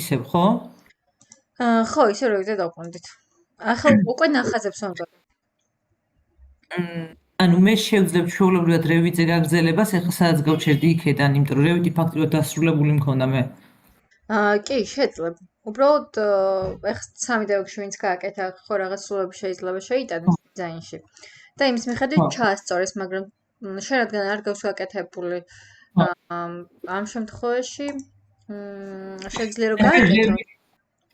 ისევ, ხო? ხო, ისე როიზე დავყუნდით. ახლა უკვე ნახაზებს ვამბობ. ანუ მე შევძლებ ჩვეულებრივად Revit-ზე გაგრძელებას, ეხლა სადაც გავჩერდი იქედან, იმიტომ რომ Revit-ი ფაქტობრივად დასრულებული მქონდა მე. კი, შეძლებ. უბრალოდ ეხლა 3 დევებში ვინც გააკეთა, ხო რაღაც სულები შეიძლება შეიტანოს დიზაინში. და იმის მიხედვით ჩაასწორეს, მაგრამ შენ რადგან არ გავს გაკეთებული, ამ შემთხვევაში შეძლია რომ გააკეთო.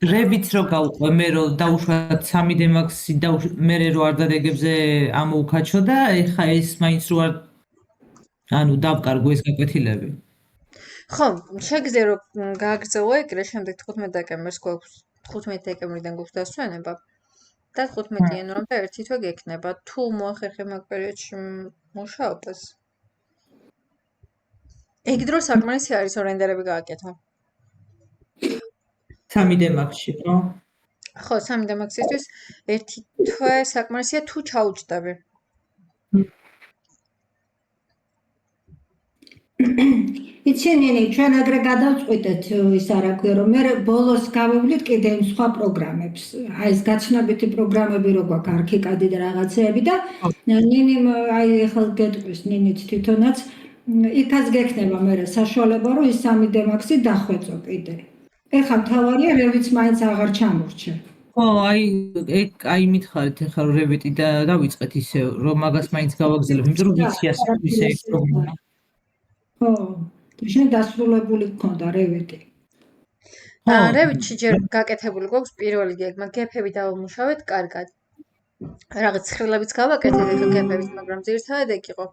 Revit-ს რო გავყვე, მე რო დავუშვათ 3D Max-ი მე რო არ დადეგებზე ამოუქაჩო და ეხა ეს მაინც რო არ ანუ დავკარგო ეს გაკვეთილები. ხო, შეგიძლია რომ გააგრძელო ეგრე, შემდეგ 15 დეკემბერს გვაქვს 15 დეკემბრიდან გვაქვს დასვენება და 15 იანვრამდე ერთი თვე გექნება. თუ მოახერხებ მაგ პერიოდში მუშაობას. ეგ დრო საკმარისი არის რომ რენდერები გააკეთო. 3D Max-ში, ხო? ხო, 3D Max-ისთვის ერთი თვე საკმარისია თუ ჩაუჭდები. იცინინი, ჩვენ ეგრე გადავწყვიტეთ ის არა ქვია, რომ მე ბოლოს გავივლით კიდე იმ სხვა პროგრამებს. აი ეს გაჩნებითი პროგრამები რო გვაქვს ArchiCAD და რაღაცეები და ნინი აი ახლა გეტყვის ნინიც თვითონაც იქაც გექნება მე საშუალება რომ ის 3D Max-ი დახვეწო კიდე. ეხლა მთავარია Revit-ს მაინც აღარ ჩამორჩა. ხო, აი მითხარით ეხლა რომ Revit-ი დავიწყეთ ისე რომ მაგას მაინც გავაგზავნებ, იმიტომ რომ ვიცი ასე ისე პროგრამა. ხო, შენ დასრულებული გქონდა Revit-ი. Revit-ში ჯერ გაკეთებული გვაქვს პირველი გეგმა, გეფები დავამუშავეთ კარგად. რაღაც ხრილებიც გავაკეთეთ ეხლა გეფებით, მაგრამ ძირითადად ეგ იყო.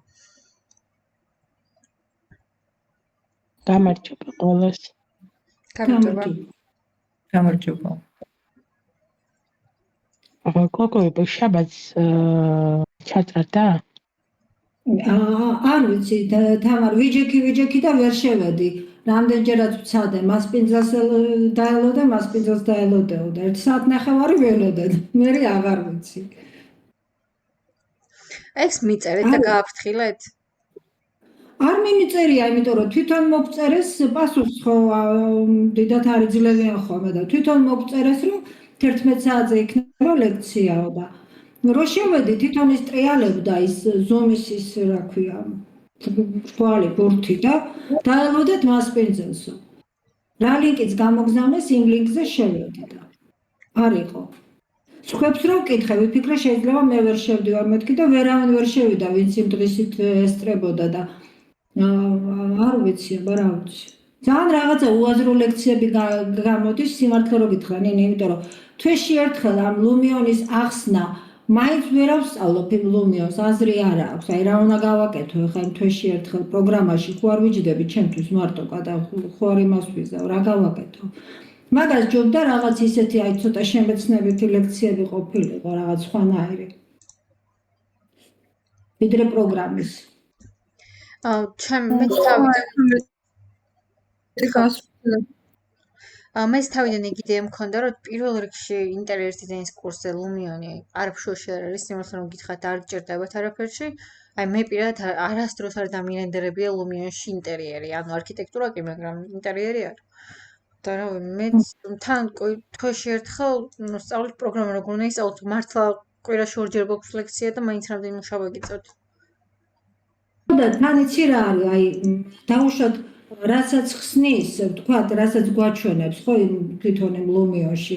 გამარჯობა ყველას. გამარჯობა. გოგოები შაბათს ჩატარდა? არ ვიცი, თამარ ვიჯექი და ვერ შევედი. რამდენჯერაც ვცადე, მასპინძელს დაელოდე, მასპინძელს დაელოდეო და 1 საათნახევარი ველოდე. მე აღარ ვიცი. ეს მიწერეთ და გააფრთხილეთ? არ მინიწერია, იმიტომ რომ თვითონ მოგწერეს პასუხს ხო დიდათ არ იძლევიან ხოლმე და თვითონ მოგწერეს რომ 11 საათზე იქნება ლექციაო და რო შევედი თვითონ ის ტრიალებდა ის Zoom-ის ის რა ქვია კვალი ბურთი და დაელოდეთ მასპინძელსო. რა ლინკიც გამოგზავნეს იმ ლინკზე შევედი და არ იყო. სხვებს რო ვკითხე, ვიფიქრე შეიძლება მე ვერ შევდივარ მეთქი და ვერავინ ვერ შევიდა, ვინც იმ დღისით ესწრებოდა და არ ვიცი, რა ვიცი. ძალიან რაღაცა უაზრო ლექციები გამოდის, სიმართლე რო გითხრა, ნინი, იმიტომ რომ თვეში ერთხელ ამ Lumion-ის ახსნა მაინც ვერ ავსწავლობ იმ Lumion-ს, აზრი არ აქვს. აი რა უნდა გავაკეთო ახლა იმ თვეში ერთხელ პროგრამაში, ხო არ ვიჯდები ჩემთვის მარტო ხო არ იმას ვიზავ, რა გავაკეთო. მაგას ჯობდა რაღაც ისეთი აი ცოტა შემეცნებითი ლექციები ყოფილიყო, რაღაც სხვანაირი. ვიდრე პროგრამის. მეც თავიდან იდეა მქონდა, რომ პირველ რიგში ინტერიერის დიზაინის კურსზე Lumion-ი არაფრში არ არის, იმას რომ გითხრათ არ გჭირდებათ არაფერში. აი მე პირადად არასდროს არ დამირენდერებია Lumion-ში ინტერიერი, ანუ არქიტექტურა კი, მაგრამ ინტერიერი არა. და რა ვიცი, მეც თან თვეში ერთხელ სწავლით პროგრამა როგორ უნდა ისწავლოთ, მართლა კვირაში ორჯერ გვაქვს ლექცია და მაინც რამდენი მუშაობა გიწევთ. და თან იცი რა არის, აი დაუშვათ რასაც ხსნის, თქვათ, რასაც გვაჩვენებს, ხო, თვითონ იმ Lumion-ში.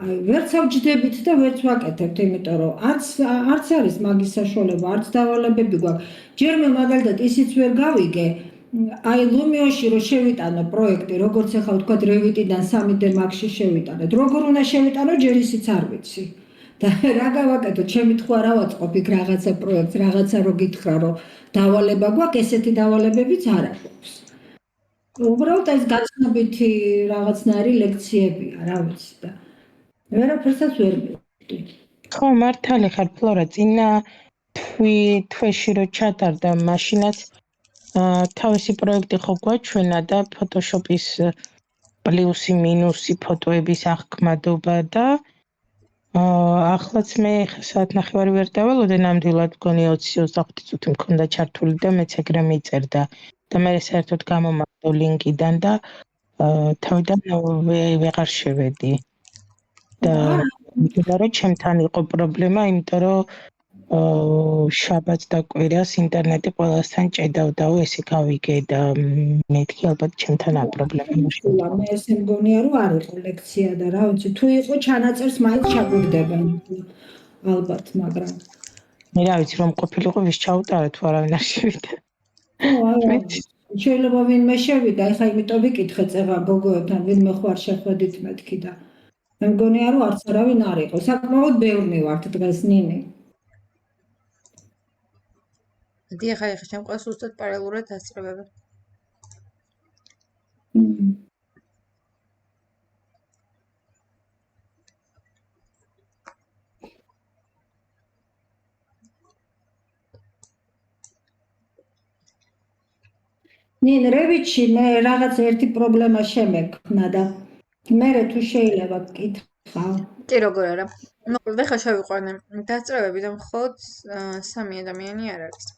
აი ვერც ავჯდებით და ვერც ვაკეთებთ, იმიტომ რომ არც არის მაგის საშუალება, არც დავალებები გვაქვს. ჯერ მე მაგალითად ისიც ვერ გავიგე, აი Lumion-ში რო შევიტანო პროექტი, როგორც ახლა ვთქვათ Revit-დან 3D Max-ში შევიტანეთ, როგორ უნდა შევიტანო, ჯერ ისიც არ ვიცი. და რა გავაკეთო, ჩემი თქვა რა ვაწყობ იქ რაღაცა პროექტს, რაღაცა რო გითხრა, რომ დავალება გვაქვს, ესეთი დავალებებიც არ აქვს. უბრალოდ ეს გაჩნებითი რაღაცნაირი ლექციებია, რა ვიცი და ვერაფერსაც ვერ მივხვდი. ხო, მართალი ხარ ფლორა, წინა თვეში რო ჩატარდა, მაშინაც თავისი პროექტი ხო გვაჩვენა და Photoshop-ის პლუსი მინუსი ფოტოების აღქმადობა და ახლაც მე საათნახევარი ვერ დაველოდე, ნამდვილად მგონია 20-25 წუთი მქონდა ჩართული და მეც ეგრე მიწერდა და მე საერთოდ გამომაგდო ლინკიდან და თავიდან ვეღარ შევედი და მითხრა რომ ჩემთან იყო პრობლემა, იმიტომ რომ შაბათს და კვირას ინტერნეტი ყველასთან ჭედავდაო, ესე გავიგე და მეთქი ალბათ ჩემთან ამ პრობლემა შევა მე ესე მგონია რომ არ იყო ლექცია და რა ვიცი თუ იყო ჩანაწერს მაინც ჩაგვირდებენ ალბათ მაგრამ მე რა ვიცი რომ ყოფილიყო ვის ჩაუტარა თუ არავინ არ შევიდა შეიძლება ვინმე შევიდა ეხლა იმიტომ ვიკითხე წეღა გოგოებთან ვინმე ხო არ შეხვედით მეთქი და მე მგონია რომ არც არავინ არ იყო საკმაოდ ბევრი ვართ დღეს ნინი დიახ, ახლა ჩემ ყავს უბრალოდ პარალელურად დასწრებები. ნინ რევიჩი მე რაღაც ერთი პრობლემა შემექმნა და მე თუ შეიძლება გკითხავ. კი როგორ არა. მოკლედ ახლა შევიყვანე დასწრებები და მხოლოდ 3 ადამიანი არ არის.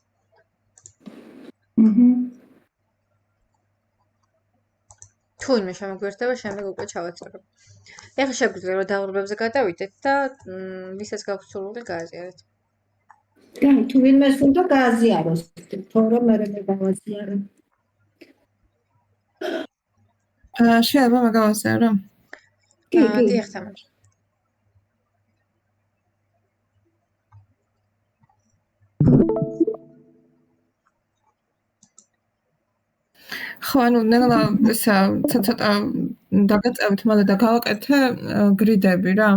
თუ იმ შემოგვერთება შემდეგ უკვე ჩავაწერებ. ეხლა შეგვიძლია რომ დაღრობებზე გადავიდეთ და ვისაც გაქვთ სურვილი გააზიარეთ. კაი, თუ ვინმე სურდა გააზიაროს, თორემ მე გავაზიარო. შეიძლება მე გავაზიარო? დიახ, თამარ. ხო, ანუ ნელა ესა ცოტა დაგაწევით მალე და გავაკეთე გრიდები რა.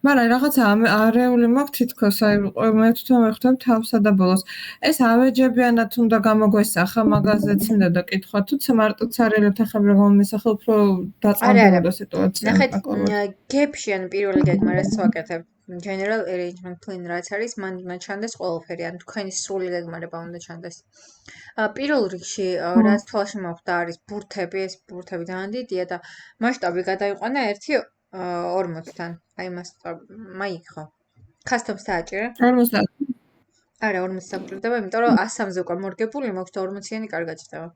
მაგრამ რაღაცა არეული მაქვს თითქოს, აი მე თვითონ ვეხვდები თავსა და ბოლოს. ეს ავეჯებიანად უნდა გამოგვესახა მაგაზეც მინდოდა კითხვა, თუცა მარტოც არ ელოთახებ რომ მომისახე უფრო დაწყებოდა სიტუაცია. ნახეთ, გეფში ან პირველი გეგმარას ვაკეთებ. General arrangement plan რაც არის, მან უნდა ჩანდეს ყველაფერი, ან თქვენი სრული გეგმარება უნდა ჩანდეს. პირველ რიგში რაც თვალში მოხვდა არის ბურთები, ეს ბურთები ძალიან დიდია და მასშტაბი გადაიყვანა 1:40-თან. აი მას მაიქ ხო. Customs დააჭირე? 50. არა, 40 სამჭირდება, იმიტომ რომ 103-ზე უკვე მორგებული მაქვს და 40-იანი კარგად ჭდება.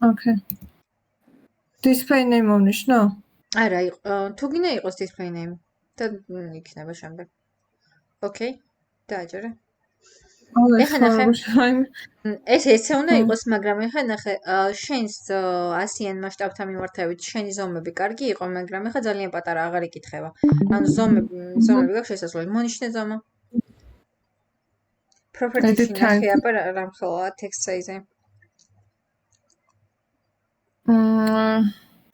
Okay. Display name მომნიშნო? არა, თუ გინდა იყოს display name და იქნება შემდეგ. Okay, დააჭერე. ეხლა ნახე. ეს ესე უნდა იყოს, მაგრამ ეხლა ნახე, შენს 100-იან მასშტაბთან მიმართებით შენი ზომები კარგი იყო, მაგრამ ეხლა ძალიან პატარა აღარ იკითხება. ანუ ზომები გაქვს შესაძლებელი. მონიშნე ზომა. Properties-ში ნახე აბა რამ ხოლა text size-ი.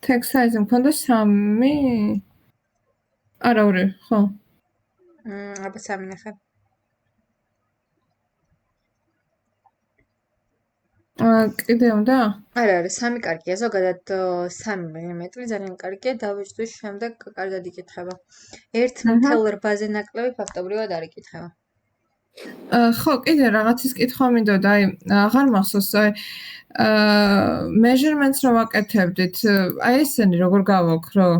Text size მქონდა 3. არა 2, ხო. აბა 3 ნახე. კიდე უნდა? არა, 3 კარგია, ზოგადად 3 მმ ძალიან კარგია, დავიჭდვის შემდეგ კარგად იკითხება. 1.8-ზე ნაკლები ფაქტობრივად არ იკითხება. ხო, კიდე რაღაცის კითხვა მინდოდა, აი, აღარ მახსოვს, აი, measurements რო ვაკეთებდით, აი ესენი როგორ გავაკ, რომ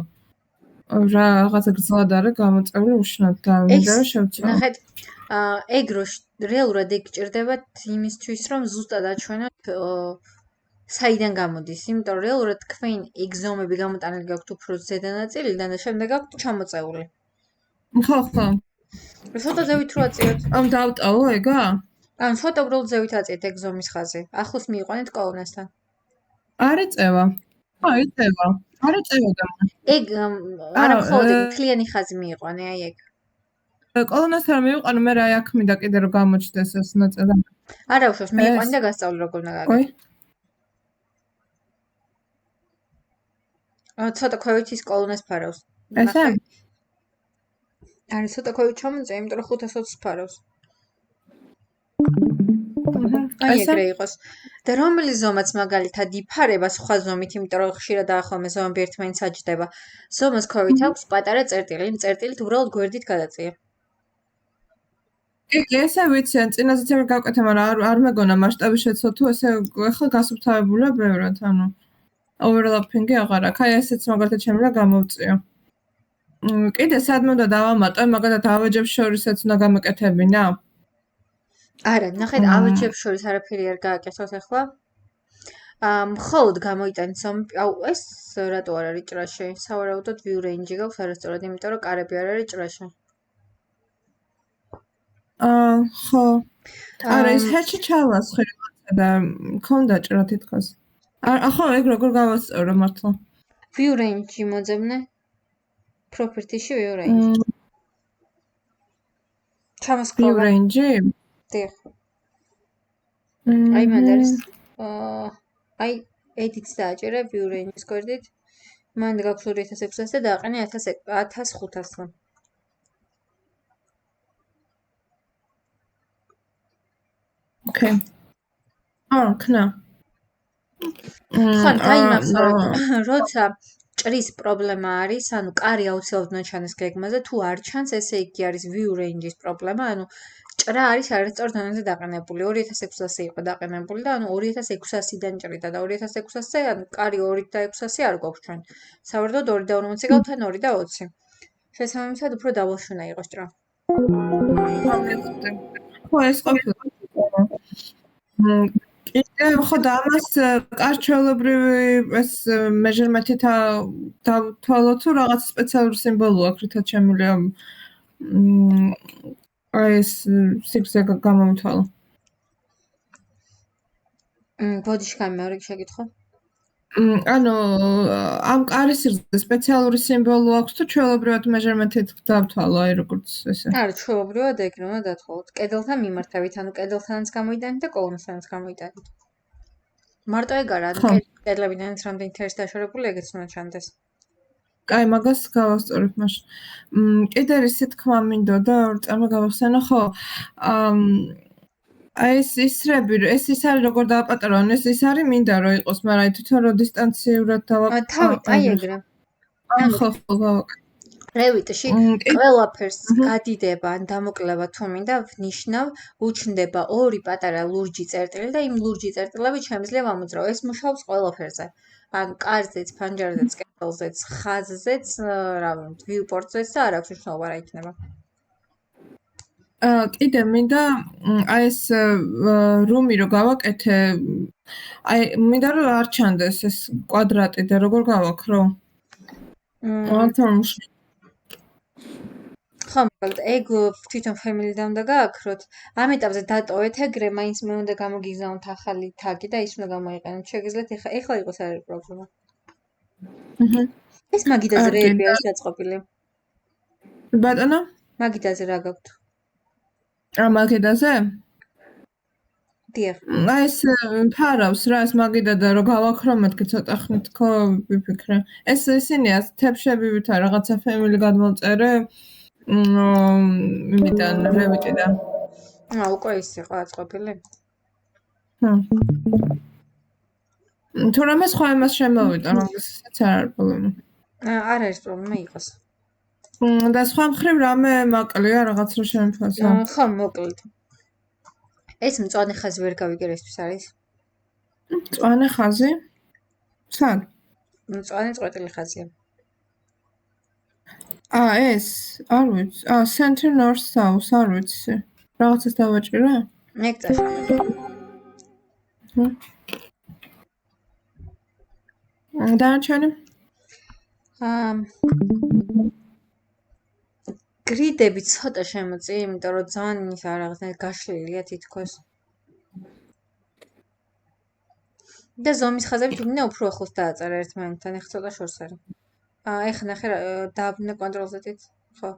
რაღაცა გძლად არის გამოწეული უშნოდ და მინდა რომ შევწავ. ნახეთ, ეგ რო რეალურად ეგ გჭირდებათ იმისთვის, რომ ზუსტად აჩვენოთ საიდან გამოდის, იმიტომ რომ რეალურად თქვენ ეგ ზომები გამოტანილი გაქვთ უფრო ზედა ნაწილიდან და შემდეგ გაქვთ ჩამოწეული. ხო, ხო. ფოტო ზევით რო აწიოთ. ამ დავტოვო ეგა? ან ფოტო უბრალოდ ზევით აწიეთ ეგ ზომის ხაზი. ახლოს მიიყვანეთ კოლონასთან. არ ეწევა. აი, ეწევა. არ ეწევოდა. ეგ არა მხოლოდ მთლიანი ხაზი მიიყვანე, აი ეგ. კოლონასთან მივიყვანო, მე რა აქ მინდა კიდე რომ გამოჩნდეს ეს ნაწილი. არა უშავს, მიიყვანე და გასწავლე როგორ უნდა გააკეთო. ოი. ცოტა ქვევით ის კოლონას ფარავს. ესე? არის ცოტა ქვევით ჩამოწე, იმიტომ რომ 520 ფარავს. აი ეგრე იყოს. და რომელი ზომაც მაგალითად იფარება სხვა ზომით, იმიტომ რომ ხშირად ახლა ზომები ერთმანეთს აჯდება. ზომას ქვევით აქვს პატარა წერტილი, იმ წერტილით უბრალოდ გვერდით გადაწია. კი, ესე ვიცი, ან წინაზეც მე გავკეთე, მაგრამ არ მეგონა მასშტაბი შეცვალ თუ ესე ახლა გასუფთავებულია ბევრად, ანუ overlapping-ი აღარ აქვს. აი ესეც მაგალითად შემიძლია გამოვწიო. კიდე სადმე უნდა დავამატო, მაგალითად ავეჯებს შორისაც უნდა მხოლოდ გამოიტანეთ ეს რატო არ არის ჭრაში? სავარაუდოდ view range-ი გაქვს არასწორად, იმიტომ რომ კარები არ არის ჭრაში. ხო. არა, ეს ჰეჩი ჩალას ხერხაცა და მქონდა ჭრა თითქოს. ხო, ეგ როგორ გავასწორო მართლა? view range-ი მოძებნე. property-ში view range. view ჩამოსკროლა. range-ი? დიახ. აი მანდ არის აი edit-ს დააჭერე view range-ის გვერდით. მანდ გაქვს 2600 და დააყენე 1500-ს. Okay. ქნა. ხან დაიმახსოვრე, როცა ჭრის პრობლემა არის, ანუ კარი აუცილებლად უნდა ჩანდეს გეგმაზე, თუ არ ჩანს, ესე იგი არის view range-ის პრობლემა, ანუ ჭრა არის არასწორ დონეზე დაყენებული. 2600 იყო დაყენებული და ანუ 2600-დან ჭრიდა და 2600-ზე ანუ კარი 2 და 600 არ გვაქვს ჩვენ. სავარაუდოდ 2 და 40 გავთ ან 2 და 20. შესაბამისად უფრო დაბალში უნდა იყოს ჭრა. ხო, ეს ყოფილა. კიდე ხო და ამას კარჩეულებრივი ეს მეჟერმენტი დავთვალოთ თუ რაღაც სპეციალური სიმბოლო აქვს, რითაც შემიძლია ეს სიგრძე გამომთვალო. ბოდიშკან მეორე შეკითხვა. ანუ ამ კარის სიგრძე სპეციალური სიმბოლო აქვს თუ ჩვეულებრივად მეჟერმენტით დავთვალო, აი როგორც ესე. არა, ჩვეულებრივად ეგრე უნდა დათვალოთ. კედელთან მიმართებით, ანუ კედელთანაც გამოიტანეთ და კოლონთანაც გამოიტანეთ. მარტო ეგ არა, ანუ კედლებიდანაც რამდენი თერს დაშორებული, ეგეც უნდა ჩანდეს. აი, მაგას გავასწორებ მაშინ. კიდე ისე თქვა მინდოდა, რომ გავახსენო, ხო. აი ეს ისრები, ეს ის არის როგორ დააპატარავენ, ეს არის მინდა რომ იყოს, მაგრამ აი თვითონ რომ დისტანციურად აი ეგრე. ხო, გავაკეთე. Revit-ში ყველაფერს გადიდება ან დამოკლება თუ მინდა ვნიშნავ, უჩნდება ორი პატარა ლურჯი წერტილი და იმ ლურჯი წერტილებით შემიძლია ვამოძრავო. ეს მუშაობს ყველაფერზე. ან კარზეც, ფანჯარზეც, კედელზეც, ხაზზეც, viewport-ზეც და არ აქვს მნიშვნელობა რა იქნება. კიდე მინდა აი ეს რუმი რო გავაკეთე, აი მინდა რომ არ ჩანდეს ეს კვადრატი და როგორ გავაკრო? ხო, მაგრამ ეგ თვითონ family-დან უნდა გააქროთ. ამ ეტაპზე დატოვეთ ეგრე, მაინც მე უნდა გამოგიგზავნოთ ახალი თაგი და ის უნდა გამოიყენოთ. შეგიძლიათ ეხლა იყოს არ არის პრობლემა. ეს მაგიდაზე რეები არის დაწყობილი. ბატონო? მაგიდაზე რა გაქვთ? მაგიდაზე? დიახ. აი ეს ფარავს რა ეს მაგიდა და რო გავაქრო მეთქი ცოტა ხნით ხო ვიფიქრე. ეს ისინია თებშები ვითარ რაღაცა family გადმოწერე. იმიდან Revit-დან. უკვე ის იყო აწყობილი. თუ რამე სხვა იმას შემოვიდა, რომელსაც არ არის პრობლემა. არ არის პრობლემა იყოს. და სხვა მხრივ რამე მაკლია რაღაც რო შემიფასო. ხო, მოკლედ. ეს მწვანე ხაზი ვერ გავიგე რისთვის არის? მწვანე ხაზი? სად? მწვანე წყვეტილი ხაზია. ეს არ ვიცი. center north south არ ვიცი. რაღაცას დავაჭირე? ეგ წახა. დანარჩენი? გრიდები ცოტა შემოწი, იმიტომ რომ ძალიან ის რაღაცნაირად გაშლილია თითქოს. და ზომის ხაზები თუ მინდა უფრო ახლოს დააწერა ერთმანეთთან, ეხლა ცოტა შორს არის. ეხლა ნახე დააბნე კონტროლ-ზეთით, ხო?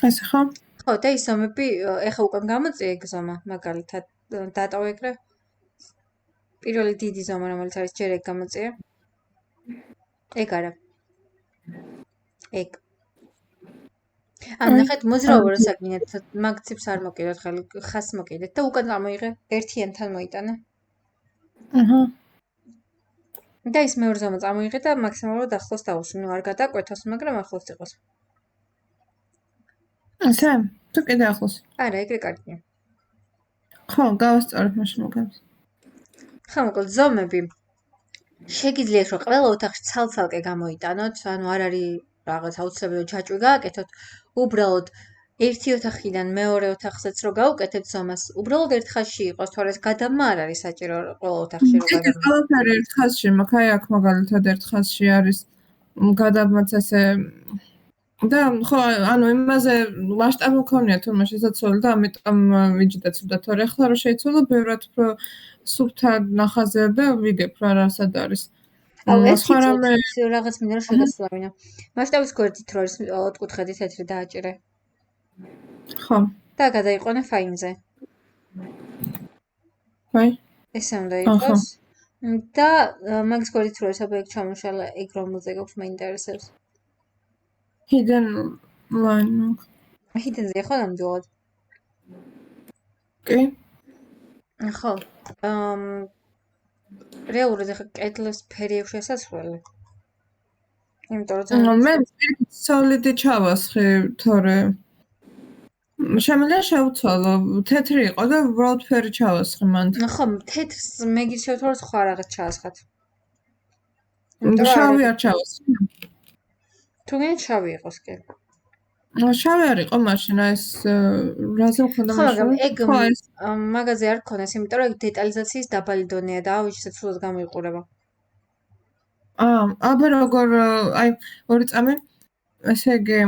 ესე ხო? ხო, და ის ზომები ეხლა უკან გამოწია ეგ ზომა, მაგალითად დატოვე ეგრე. პირველი დიდი ზომა, რომელიც არის ჯერ ეგ გამოწია. ეგ არა. ეგ. ან ნახეთ მოძრაობა რო საგინეთ, მაგ ციფრს არ მოკიდოთ ხელი, ხაზს მოკიდეთ და უკან გამოიღე, ერთიანთან მოიტანე. და ის მეორე ზომა წამოიღე და მაქსიმალურად ახლოს დავუსვი, ნუ არ გადაკვეთოს, მაგრამ ახლოს იყოს. ასე? თუ კიდე ახლოს. არა, ეგრე კარგია. ხო, გავასწორებ მაშინ მაგას. ხო, მოკლედ ზომები შეგიძლიათ რომ ყველა ოთახში ცალ-ცალკე გამოიტანოთ, ანუ არ არის რაღაც აუცილებლად ჯაჭვი გააკეთოთ, უბრალოდ ერთი ოთახიდან მეორე ოთახსაც რო გავუკეთებ ზომას, უბრალოდ ერთ ხაზში იყოს, თორეს გადაბმა არ არის საჭირო ყველა ოთახში რო კი, გადაბმა. ყველაფერი ერთ ხაზში, მაგ აი აქ მაგალითად ერთ ხაზში არის გადაბმაც ესე და ხო, ანუ იმაზე მასშტაბი მქონია თურმე შესაძლებელი და ამიტომ ვიჯდეთ და თორე ახლა რო შეიცვალა ბევრად უფრო სუფთა ნახაზები ვიგებ რა რასად არის. აუ ეს სხვა რამე რაღაც მინდა რომ შეგასწავლინო. მასშტაბის გვერდით რო არის ოთხკუთხედი თეთრი დააჭირე ხო, და გადაიყვანე ფაილზე. ვაი. ესე უნდა იყოს. და მაგის გვერდით რო არის აბა ეგ ჩამოშალა ეგ რომელზე გაქვს მაინტერესებს. hidden line. ჰიდენზე ხო ნამდვილად. კი. ხო. რეალურად ახლა კედლის ფერი აქვს შესასვლელი. იმიტომ რომ მე solid-ი ჩავასხი თორე შემიძლია შევცვალო თეთრი იყო და უბრალოდ ფერი ჩავასხი მან. ხო, თეთრს მეგის შევთვალოთ სხვა რაღაც ჩაასხათ. შავი არ ჩავასხი. თუნდაც შავი იყოს კი. შავი არ იყო მაშინ ეს რაზე მქონდა ხო, მაგრამ მაშინ? ეგ მაგაზე არ ქონდეს, იმიტომ რომ ეგ დეტალიზაციის დაბალი დონეა და ავიჩზე სულად გამოიყურება. აბა როგორ აი ორი წამი ესე იგი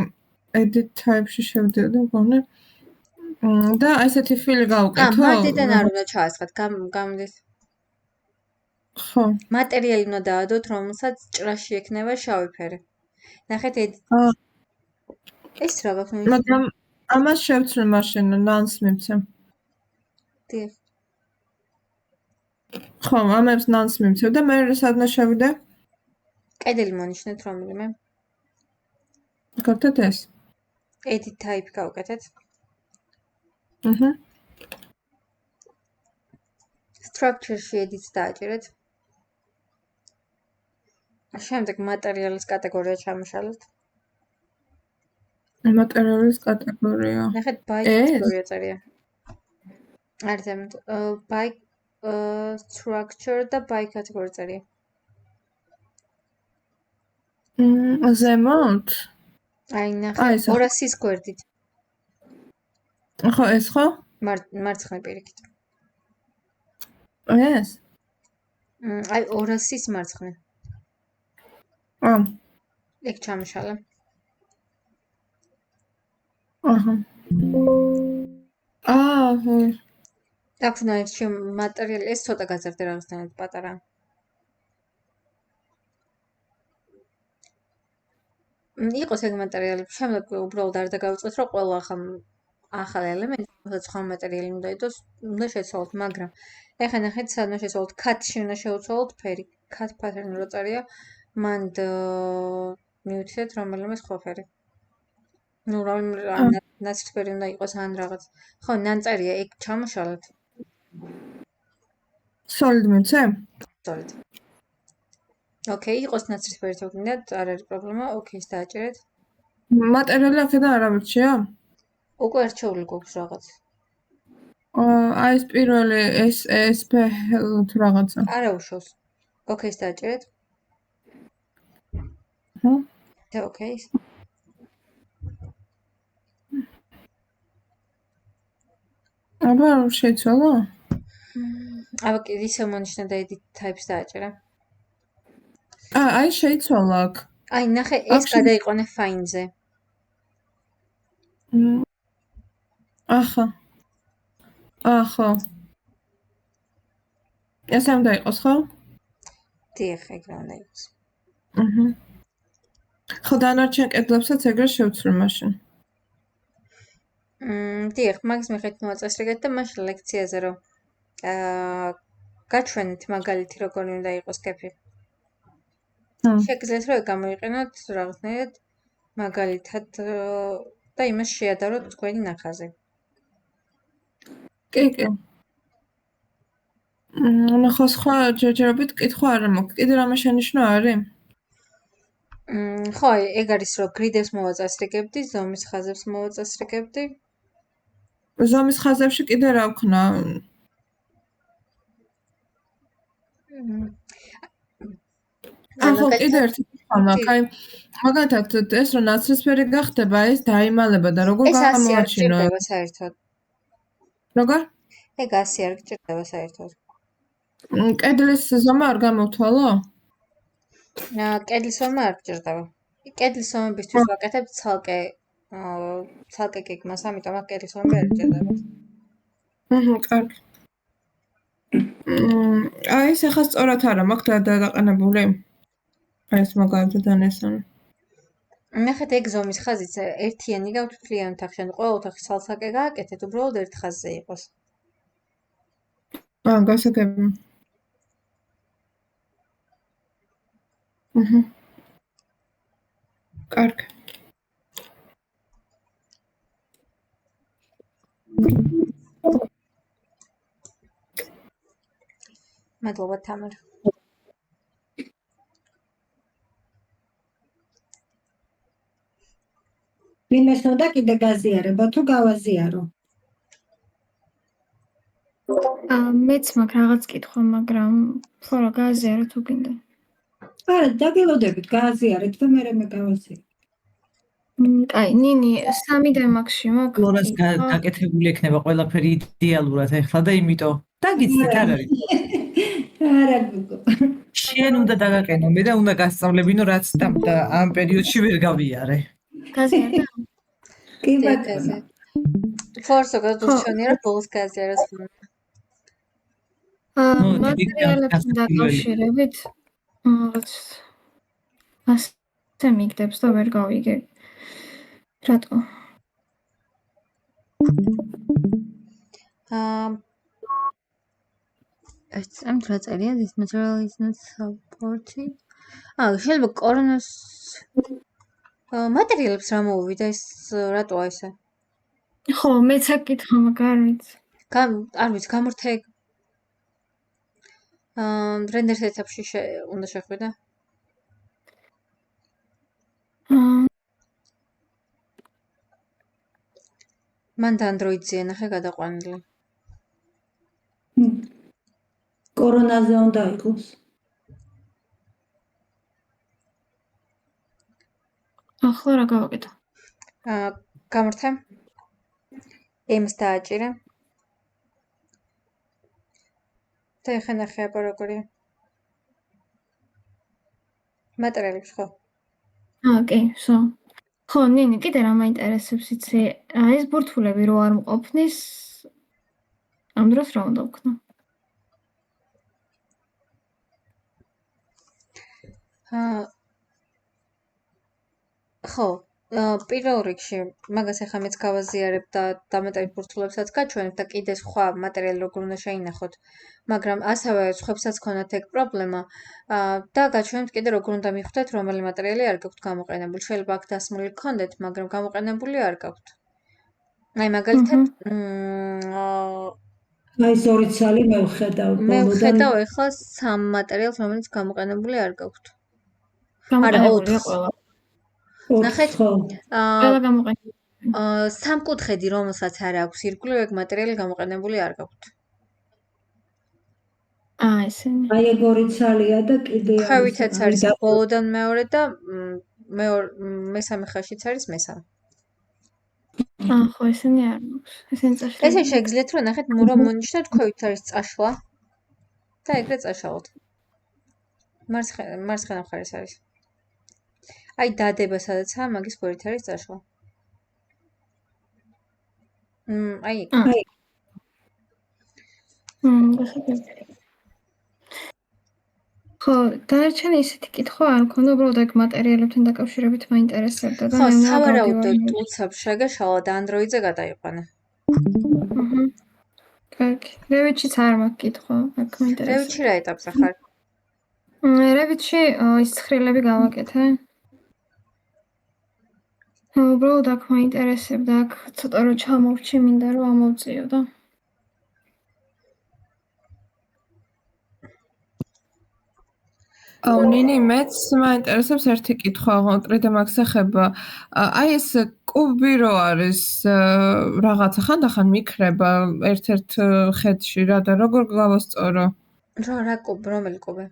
edit type-ში შევდიოდი მგონი და ესეთი ფილი გავუკეთო. მარტიდან არ უნდა ჩაასხათ, გამოდით. ხო. მატერიალი უნდა დაადოთ, რომელსაც ჭრაში ექნება შავი ფერი. ნახეთ ეს რა გაქვს? მაგრამ ამას შევცვლი მაშინ nans მივცემ. დიახ. ხო, ამებს nans მივცემ და მე სადნა შევიდე? კედელი მონიშნეთ რომელიმე. გავკეთეთ ეს. edit type გავუკეთეთ. structure-ში edit-ს დააჭირეთ. შემდეგ მატერიალის კატეგორია ჩამოშალოთ. მატერიალის კატეგორია. ნახეთ by კატეგორია წერია. არის by structure და by კატეგორია წერია. ზემოთ? აი ნახეთ 200-ის გვერდით. ხო, ეს ხო? მარცხნივ პირიქით. ეს? აი 200-ის მარცხნივ. ეგ ჩამოშალე. ხო. აქვს ნაიჩი მატერიალი, ეს ცოტა გაზარდა რაღაცნაირად პატარა. იყოს ეგ მატერიალი, შემდეგ უბრალოდ არ დაგავიწყოთ, რომ ყველა ახალ ელემენტი, რომელსაც სხვა მატერიალი უნდა იყოს, უნდა შეცვალოთ, მაგრამ ეხლა ნახეთ, სადმა შეცვალოთ, cut-ში უნდა შევცვალოთ ფერი. cut pattern რო წერია, მან მივუთითეთ რომელიმე სხვა ფერი. ნუ ნაცრისფერი უნდა იყოს ან რაღაც. ხო, ნანწერია, ეგ ჩამოშალოთ. solid მივცემ? solid. ოკეი, იყოს ნაცრისფერი თქონდათ, არ არის პრობლემა. ოკეის დააჭერეთ. მატერიალი აქედან არ ამორჩია? უკვე არჩეული გვაქვს რაღაც. აი ეს პირველი SP თუ რაღაცა. არა უშავს. ოკეის დააჭერეთ. და ოკეის. აბა შეიცვალა? აბა კი ისე მონიშნა და edit type-ს დააჭერა. აი შეიცვალა აქ. აი ნახე, ეს გადაიყვანე fine-ზე. ახლა. ეს ამ დაიყოს ხო? დიახ, ეგ რა უნდა იყოს. ხო, დანარჩენ კედლებსაც ეგრე შევცვლი მაშინ. დიახ, მაგის მიხედვით მოაწესრიგეთ და მაშინ ლექციაზე რომ გაჩვენეთ მაგალითი როგორი უნდა იყოს კეფი. შეგიძლიათ რომ გამოიყენოთ რაღაცნაირად მაგალითად და იმას შეადაროთ თქვენი ნახაზი. კი. ნახო სხვა ჯერჯერობით კითხვა არ მაქვს. კიდე რამე შენიშნა არის? ხო, ეგ არის რომ გრიდებს მოვაწესრიგებდი, ზომის ხაზებს მოვაწესრიგებდი. ზომის ხაზებში კიდე რა ვქნა? ხო, კიდე ერთი მაქვს. აი მაგალითად ეს რომ ნაცრისფერი გახდება, ეს დაიმალება და როგორ ეს 100 არ გამოაჩინო? გჭირდება საერთოდ. როგორ? ეგ 100 არ გჭირდება საერთოდ. კედლის ზომა არ გამოვთვალო? კედლის ზომა არ გჭირდება. კედლის ზომებისთვის ვაკეთებ ცალკე გეგმას, ამიტომ აქ კედლის ზომები არ გჭირდება. კარგი. აი ეს ახლა სწორად არა მაქვს დააყენებული. აი ეს მაგალითად ესაა. ნახეთ ეგ ზომის ხაზიც ერთიანი გაქვთ მთლიან ოთახში, ან ყველა ოთახი ცალ-ცალკე გააკეთეთ, უბრალოდ ერთ ხაზზე იყოს. გასაგები. კარგი. მადლობა თამარ. ვინმეს უნდა კიდე გაზიარება თუ გავაზიარო? მეც მაქვს რაღაც კითხვა, მაგრამ ფლორა გააზიარო თუ გინდა. არა, დაგელოდებით, გააზიარეთ და მე გავაზიარო. კაი, ნინი, 3D Max-ში მაქვს. ფლორას გაკეთებული ექნება ყველაფერი იდეალურად ახლა და იმიტომ დაგიცდით არ არის. არა გოგო. შენ უნდა დაგაყენო მე და უნდა გასწავლებინო რაც ამ პერიოდში ვერ გავიარე. გაზიარდა? კი ბატონო. ფორსო გადუსჩენია რა ბოლოს გაზიაროს ხომ. მატერიალებთან დაკავშირებით რაღაც ასე მიგდებს და ვერ გავიგე. რატო? I'm trying to say this material is not supported. შეიძლება კორონას მატერიალებს რა მოვიდა ეს რატოა ესე? ხო, მეც აქ კითხვა, მაგრამ არ ვიცი. არ ვიცი, გამორთე რენდერ სეტაპში უნდა შეხვიდე? მან და Android-ზე ნახე გადაყვანილი. კორონაზე უნდა იყოს. ახლა რა გავაკეთო? გამორთე. Aim-ს დააჭირე. და ეხა ნახე აბა როგორია. მატერიალებს ხო? კი, სო. ხო, ნინი, კიდე რა მაინტერესებს იცი? ეს ბურთულები რო არ მყოფნის, ამ დროს რა უნდა ვქნო? ხო, პირველ რიგში მაგას ახლა მეც გავაზიარებ და დამეტებით ბურთულებსაც გაჩვენებ და კიდე სხვა მატერიალი როგორ უნდა შეინახოთ, მაგრამ ასევე სხვებსაც ქონათ ეგ პრობლემა და გაჩვენებთ კიდე როგორ უნდა მიხვდეთ, რომელი მატერიალი არ გაქვთ გამოყენებული. შეიძლება აქ დასმული გქონდეთ, მაგრამ გამოყენებული არ გაქვთ. აი მაგალითად აი ზორი ცალი მევხედავ. მე ვხედავ ახლა 3 მატერიალს, რომელიც გამოყენებული არ გაქვთ. გამოყენებულია ყველა. ნახეთ, ყველა გამოყენებული. სამკუთხედი, რომელსაც არ აქვს ირგვლივ, ეგ მატერიალი გამოყენებული არ გაქვთ. ესენი. აი ეგ ორი ცალია და კიდე ხავითაც არის ბოლოდან მეორე და მესამე ხაზშიც არის მესამე. ხო, ესენი არ მაქვს. ესენი წაშლა. ესე შეგიძლიათ რომ ნახეთ, რომ მონიშნოთ ქვევით არის წაშლა და ეგრე წაშალოთ. მარცხენა მხარეს არის. აი დადება სადაცაა, მაგის გვერდით არის წაშლა. აი ეგ. ხო, დარჩენი ისეთი კითხვა არ მქონდა, უბრალოდ ეგ მატერიალებთან დაკავშირებით მაინტერესებდა და ხო, სავარაუდოდ ტულცებს შეგაშალა და Android-ზე გადაიყვანე. კარგი. Revit-შიც არ მაქვს კითხვა, აქ მაინტერესებს. Revit-ში რა ეტაპზე ხარ? Revit-ში ის ცხრილები გავაკეთე. უბრალოდ აქ მაინტერესებდა, აქ ცოტა რო ჩამოვჭი, მინდა რომ ამოვწიო და ნინი, მეც მაინტერესებს ერთი კითხვა, 3D Max-ს ეხება. აი ეს კუბი რო არის რაღაცა ხანდახან მიქრება ერთ-ერთ ხედში რა და როგორ გავასწორო? რა კუბი, რომელი კუბი?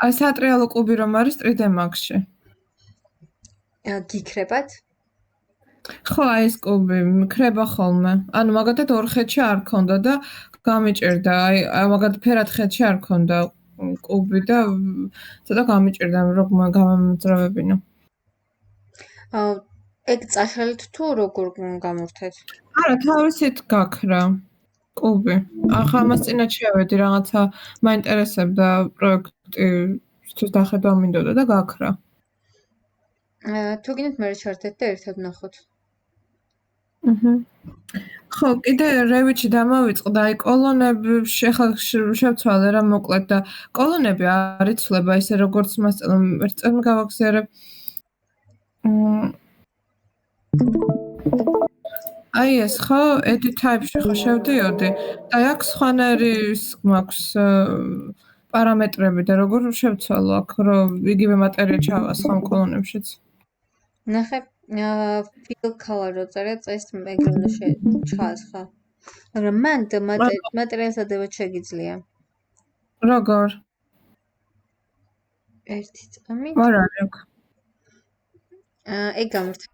აი სატრიალო კუბი რომ არის 3D Max-ში. გიქრებათ? ხო, აი ეს კუბი მქრება ხოლმე. ანუ მაგათად ორ ხედში არ ქონდა და გამიჭირდა. აი მაგათ ფერად ხედში არ ქონდა კუბი და ცოტა გამიჭირდა რომ გამომძრავებინო. ეგ წაშალით თუ როგორ გამურთეთ? არა, თავისით გაქრა კუბი. ახლა ამას წინათ შევედი, რაღაცა მაინტერესებდა პროექტისთვის დახედვა მინდოდა და გაქრა. თუ გინდათ მე ჩართეთ და ერთად ნახოთ. ხო, კიდე Revit-ში დამოვიწყდა, აი კოლონებში ახლა შევცვალე რა მოკლედ და კოლონები არ იცვლება ისე როგორც მასწავლე ერთ წელს გავაგზავნე. აი ეს ხო, edit type-ში ხო შევდიოდი და აქ სხვანაირი მაქვს პარამეტრები და როგორ შევცვალო აქ რომ იგივე მატერია ჩავა სხვა კოლონებშიც. ნახე, fill color რო წერია წეს ეგრე უნდა ჩას ხო? მაგრამ მან მატერიალს ადებად შეგიძლია. როგორ? ერთი წამი. არ არის აქ. ეგ გამორთა.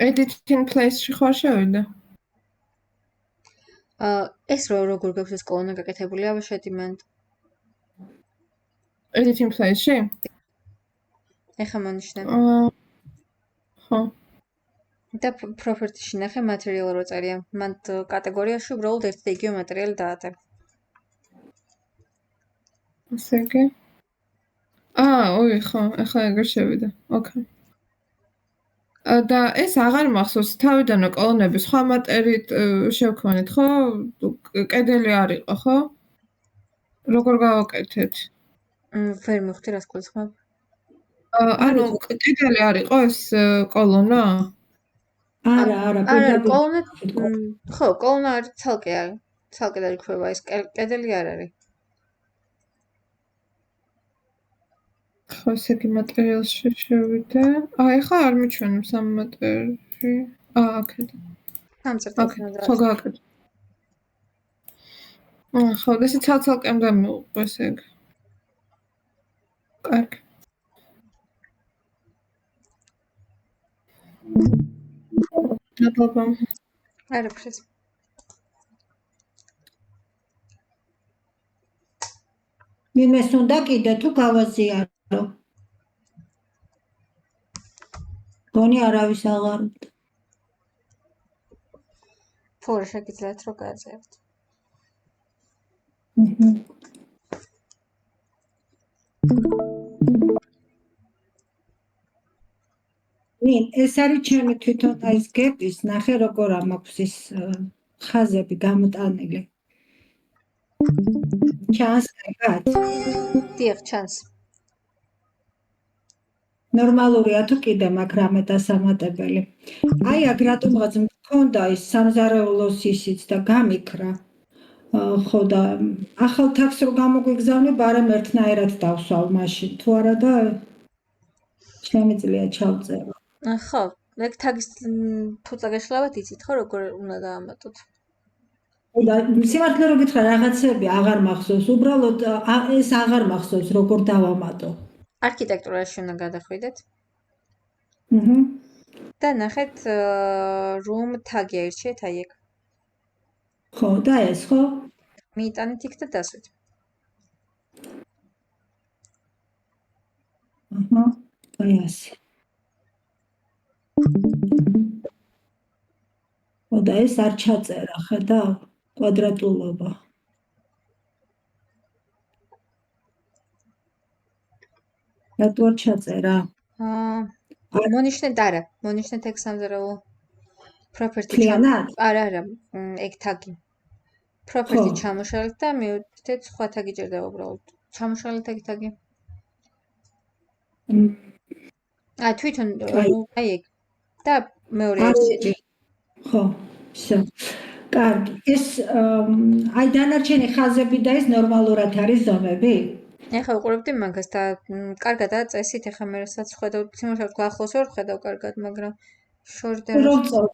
Editing place-ში ხარ შევიდე? ეს როგორ გაქვს ეს კოლონა გაკეთებული? აბა შედი მან. Editing place-ში? ეხა მონიშნე. ხო. და property-ში ნახე material რო წერია. მან კატეგორიაში უბრალოდ ერთი და იგივე მატერიალი დაატე. ასე იგი? ოი, ხო, ეხლა ეგრე შევიდე. ოკეი. და ეს აღარ მახსოვს თავიდანვე კოლონები სხვა მატერით შევქმნით, ხო? კედელი არ იყო, ხო? როგორ გავაკეთეთ? ვერ მივხვდი რას გულისხმობ. ანუ კედელი არ იყო ეს კოლონა? არა, კოლონა ხო, კოლონა არის ცალკე არის. ცალკე დაიქმება ეს კედელი არ არის. ხო, ესე იგი მატერიალში შევიდე. ეხლა არ მიჩვენებს ამ მატერიალში. აქედა. ამ წერტილს ხო, გააკეთე. ხო, ესე ცალ-ცალკე უნდა მივუყვე ესე იგი. კარგი. დაბაბა. არაფერს. მიმეს უნდა კიდე თუ გავაზიარო. გონი არავის აღარ. ფორ შეგიძლიათ რომ გააწეროთ. ეს არის ჩემი თვითონ ეს გეპის ნახე როგორ ამაქვს ის ხაზები გამოტანილი. ჩანს კარგად? დიახ, ჩანს. ნორმალურია თუ კიდე მაქვს რამე დასამატებელი. აი აქ რატომღაც მქონდა ის სამზარეულოს ისიც და გამიქრა. ხო და ახალ თაქს რო გამოგვიგზავნე, ბარემ ერთნაირად დავსვალ მაშინ. თუ არა და შემიძლია ჩავწერო. ხო, ეგ თაგის ფუძა გაშლავად იცით ხო როგორ უნდა დაამატოთ? და სიმართლე რო გითხრა რაღაცები აღარ მახსოვს, უბრალოდ ეს აღარ მახსოვს როგორ დავამატო. არქიტექტურაში უნდა გადახვიდეთ. და ნახეთ room tag-ი აირჩიეთ აი ეგ. ხო, და ეს ხო? მიიტანეთ იქ და დასვით. აი ასე. და ეს არ ჩაწერა, ხედავ? კვადრატულობა. რატო არ ჩაწერა? მონიშნეთ არა, მონიშნეთ ეგ სამზარეულო property. არა, ეგ tag-ი. property ჩამოშალეთ და მივიდეთ სხვა tag-ი ჭირდება უბრალოდ. ჩამოშალეთ ეგ tag-ი. თვითონ აი ეგ და მეორე არჩევი. ხო, всё. კარგი. ეს აი დანარჩენი ხაზები და ეს ნორმალურად არის ზომები? ეხლა ვიყურებდი მაგას და კარგადაა წესით, ეხლა მე რასაც ხედავ, სიმართლე ახლოს ვერ ხედავ კარგად, მაგრამ შორიდან რო წავ,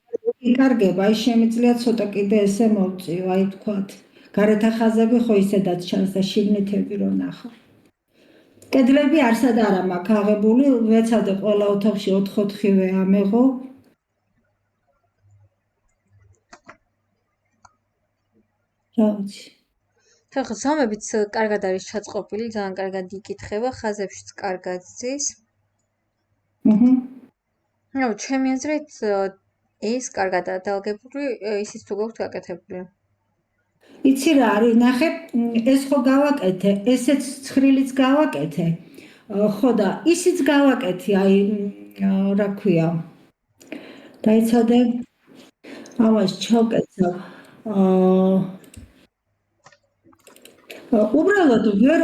იკარგება, აი შემიძლია ცოტა კიდე ესე მოვწიო, აი თქვათ. გარეთა ხაზები ხო ისედაც ჩანს და შიგნითები რო ნახო. კედლები არსად არა მაქვს აღებული, ვეცადე ყველა ოთახში 4-4-ვე ამეღო. რა ვიცი. ხახო ზომებიც კარგად არის ჩაწყობილი, ძალიან კარგად იკითხება, ხაზებშიც კარგად ზის. ნუ ჩემი აზრით ეს კარგადაა დალგებული, ისიც თუ გაქვთ გაკეთებული. იცი რა არის, ნახე, ეს ხო გავაკეთე, ესეც ცხრილიც გავაკეთე. ხო და ისიც გავაკეთე, აი რა ქვია. დაიცადე ამას ჩავკეცავ. უბრალოდ ვერ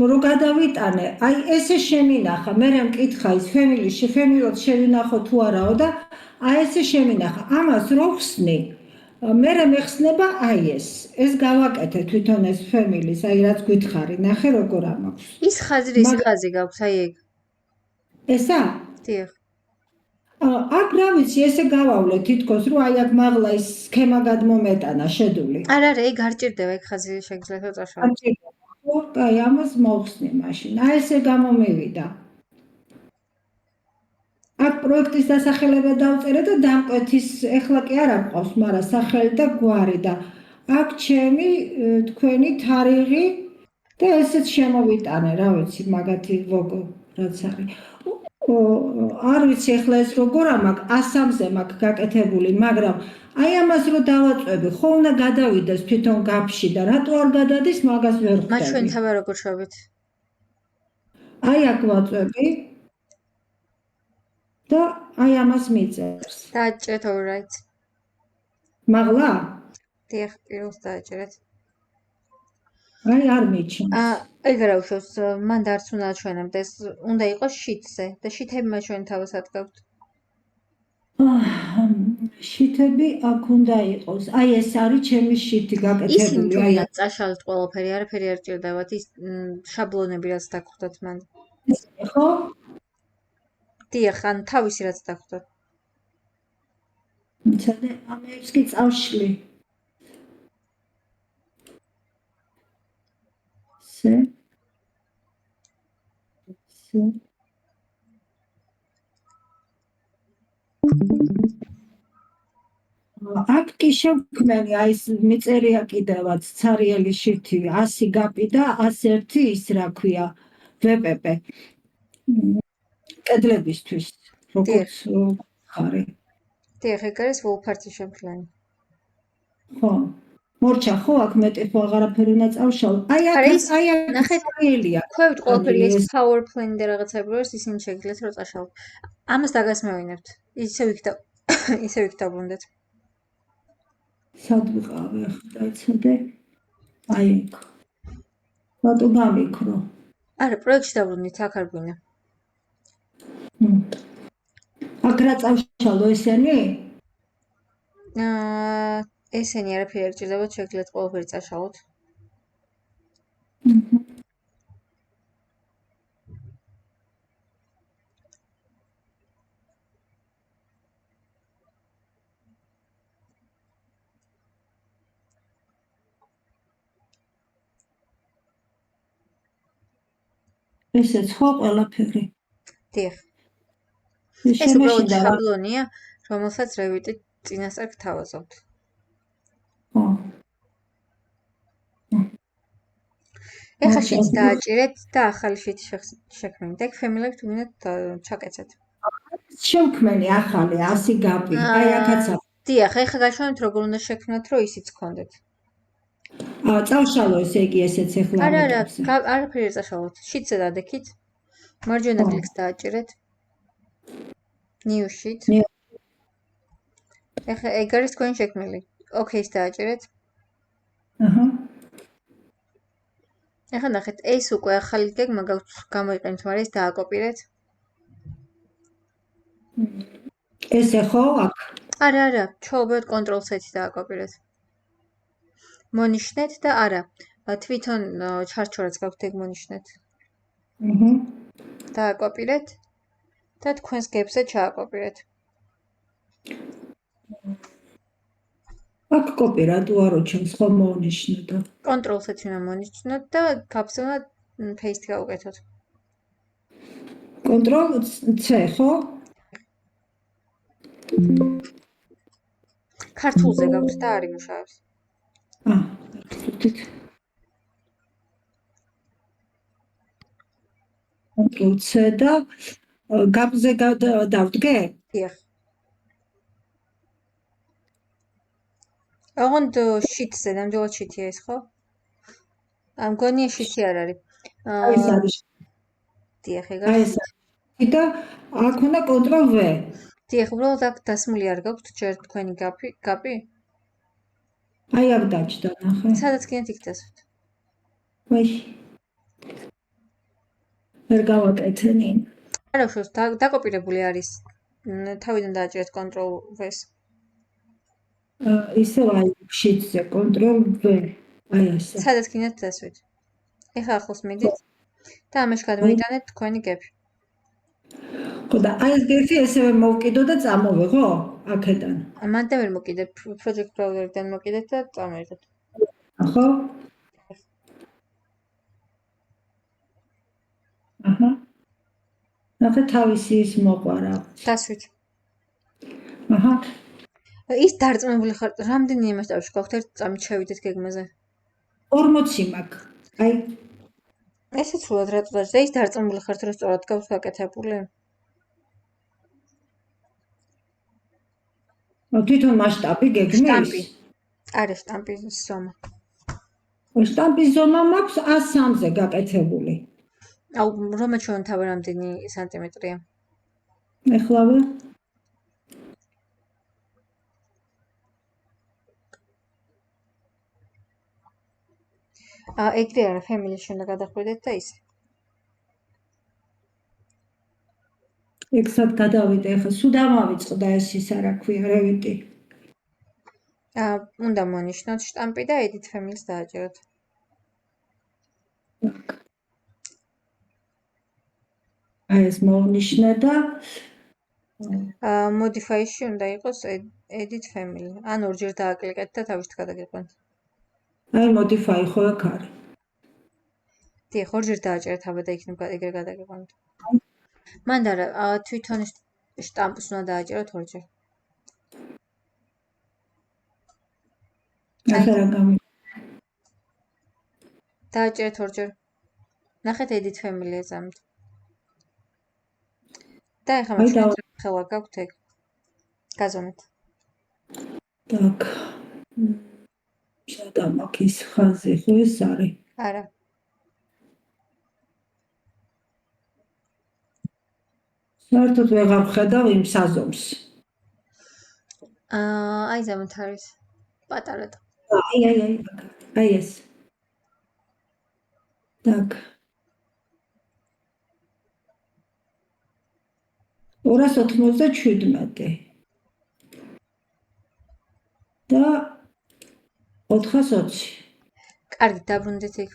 რო გადავიტანე, აი ესე შემინახა, მე მკითხა ის ფემილოდ შევინახო თუ არაო და აი ესე შემინახა. ამას რო ხსნი, მე მეხსნება აი ეს გავაკეთე თვითონ ეს ფემილის, აი რაც გითხარი, ნახე როგორ ამაქვს. ის ხაზი გაქვს, აი ეგ. ესა? დიახ. აქ რა ვიცი, ესე გავავლე თითქოს, რომ აი აქ მაღლა ის სქემა გადმომეტანა შედული. არა, ეგ არ ჭირდება, ეგ ხაზი შეგიძლიათ წაშალოთ. ხო, აი ამას მოვხსნი მაშინ. აი ესე გამომივიდა. აქ პროექტის დასახელება დავწერე და დამკვეთის, ეხლა კი არ ამყავს, მაგრამ სახელი და გვარი და აქ ჩემი თქვენი თარიღი და ესეც შემოვიტანე, რა ვიცი, მაგათი ლოგო რაც არის. არ ვიცი ეხლა ეს როგორ ამაქვს, 103-ზე მაქვს გაკეთებული, მაგრამ აი ამას რო დავაწვევი, ხო უნდა გადავიდეს თვითონ გაფში და რატო არ გადადის, მაგას ვერ ხვდები. მათ შენ თავი როგორ შევით? აი აქ ვაწვევი და აი ამას მიწერს. დააჭერეთ all right. მაღლა? დიახ, პირველს დააჭერეთ. აი არ მიჩნევს. ეგ რა უშავს, მან დარც უნდა აჩვენებდეს, უნდა იყოს შიტზე და შიტები მათ შენ თავს ატკავთ. შიტები აქ უნდა იყოს. აი ეს არის ჩემი შიტი ისინი გაკეთებული. აი თუნდაც წაშალთ ყველაფერი, არაფერი არ ჭირდებათ, ის შაბლონები რაც დაგხვდათ მან. ხო? დიახ, ან თავისი რაც დაგხვდათ. მიცადე ამებს კი წავშლი. სე. აქ კი შევქმენი, აი ეს მიწერია კიდევაც ცარიელი შიტი 100 გაპი და 101 ის რა ქვია VPP. კედლებისთვის, როგორც ხარი. დიახ, ეგ არის ვოლფარტი შემქმნელი. ხო. მორჩა ხო აქ მეტი ხო აღარაფერი უნდა წავშალო. აი აქ ნახეთ, ცარიელია. ხვევით ყველაფერი ეს power plan და რაღაცები როს ისინი შეგიძლიათ რომ წაშალოთ. ამას დაგასმევინებთ. ისევ იქ დაბრუნდეთ. სად ვიყავი ახლა დაიცადე? აი ეგ. რატო გამიქრო? არა, პროექტში დაბრუნდით, აქ არ გვინდა. აქ რა წავშალო ესენი? ესენი არაფერი არ ჭირდებათ, შეგიძლიათ ყველაფერი წაშალოთ. ესეც ხო ყველაფერი. დიახ. ეს უბრალოდ შაბლონია, რომელსაც Revit-ით წინასწარ გთავაზობთ. ხო. ეხლა შიტს დააჭირეთ და ახალი შიტი შექმნით. ეგ ფემილები თუ გინდათ ჩაკეცეთ. შევქმენი ახალი 100 გაპი. აი აქაც აქვს. დიახ, ეხლა გაჩვენებთ როგორ უნდა შექმნათ, რომ ისიც გქონდეთ. წავშალო ესე იგი ესეც ეხლა. არა, არაფერი არ წაშალოთ. შიტზე დადექით. მარჯვენა კლიკს დააჭირეთ. New sheet. ეხლა ეგ არის თქვენი შექმნილი. OK-ს დააჭირეთ. ეხლა ნახეთ, ეს უკვე ახალი გეგმა გაქვთ, გამოიყენეთ, მაგრამ ეს დააკოპირეთ. ესე ხო აქ? არა, ჩვეულებრივად Ctrl+C-ით დააკოპირეთ. მონიშნეთ და არა, თვითონ ჩარჩორაც გაქვთ ეგ მონიშნეთ. დააკოპირეთ და თქვენს გებზე ჩააკოპირეთ. აქ კოპი რატო არ ოჩენს ხომ მონიშნე და კონტროლ-ს უნდა მონიშნოთ და ფაფზე უნდა paste გავუკეთოთ. კონტროლ C ხო? ქართულზე გაქვს და არ იმუშავებს. ვთქვით. კონტროლ C და გაბზე დავდგე? დიახ. ოღონდ sheet-ზე, ნამდვილად sheet-ია ეს, ხო? მგონია sheet-ი არ არის. აი ეს არის. დიახ, ეგ აი არის. ეს არის. და აქ უნდა კონტროლ V. დიახ, უბრალოდ აქ დასმული არ გაქვთ ჯერ თქვენი გაპი? აი აქ დაჭდა, ნახე. სადაც გინდათ იქ დასვით. ვაი. ვერ გავაკეთენი. არა უშავს, დაკოპირებული არის. თავიდან დააჭერეთ control V-ს. ისევ აი sheet-ზე კონტროლ V. აი ასე. სადაც გინდათ დასვით. ეხლა ახლოს მიდით და ამაში გადმოიტანეთ თქვენი გეფი. ხო და აი ეს გეფი ესევე მოვკიდო და წამოვიღო აქედან. მანდ ვერ მოკიდებ, project browser-დან მოკიდეთ და წამოიღეთ. ხო? აჰა. ნახე თავისი ის მოყარა. დასვით. აჰა. ის დარწმუნებული ხარ, რამდენი მასშტაბში გაქვთ ერთ წამით შევიდეთ გეგმაზე? 40 მაქვს. აი ესე ცუდად რატო დაჭდა? ის დარწმუნებული ხართ, რომ სწორად გაქვთ გაკეთებული? თვითონ მასშტაბი გეგმის? შტამპი. არა, შტამპის ზომა. შტამპის ზომა მაქვს 103-ზე გაკეთებული. აუ, რომაც შევანთავე რამდენი სანტიმეტრია? ეხლავე ეგრე არა, family-ში უნდა გადახვიდეთ და ისე. ექსად გადავიდე, ეხლა სულ დამავიწყდა ეს ის არა ქვია, რევიტი. უნდა მონიშნოთ შტამპი და edit family-ს დააჭეროთ. აი ეს მოვნიშნე და modify-ში უნდა იყოს edit family. ან ორჯერ დააკლიკეთ და თავისით გადაგიყვანთ. აი modify ხო აქ არის. დიახ, ორჯერ დააჭერეთ აბა და იქნებ ეგრე გადაგიყვანთ. მანდ არა, თვითონ შტამპს უნდა დააჭეროთ ორჯერ. ახლა რა გამი დააჭერეთ ორჯერ. ნახეთ edit family ეძამთ. და ეხლა მაქვს ხელა გაქვთ ეგ. გაზომეთ. так. სადა მაქვს ის ხაზი ხო ეს არის? არა. საერთოდ ვეღარ ვხედავ იმ საზომს. აი ზემოთ არის პატარა და. აი ეს. так. 297 და 420. კარგი, დაბრუნდეთ იქ.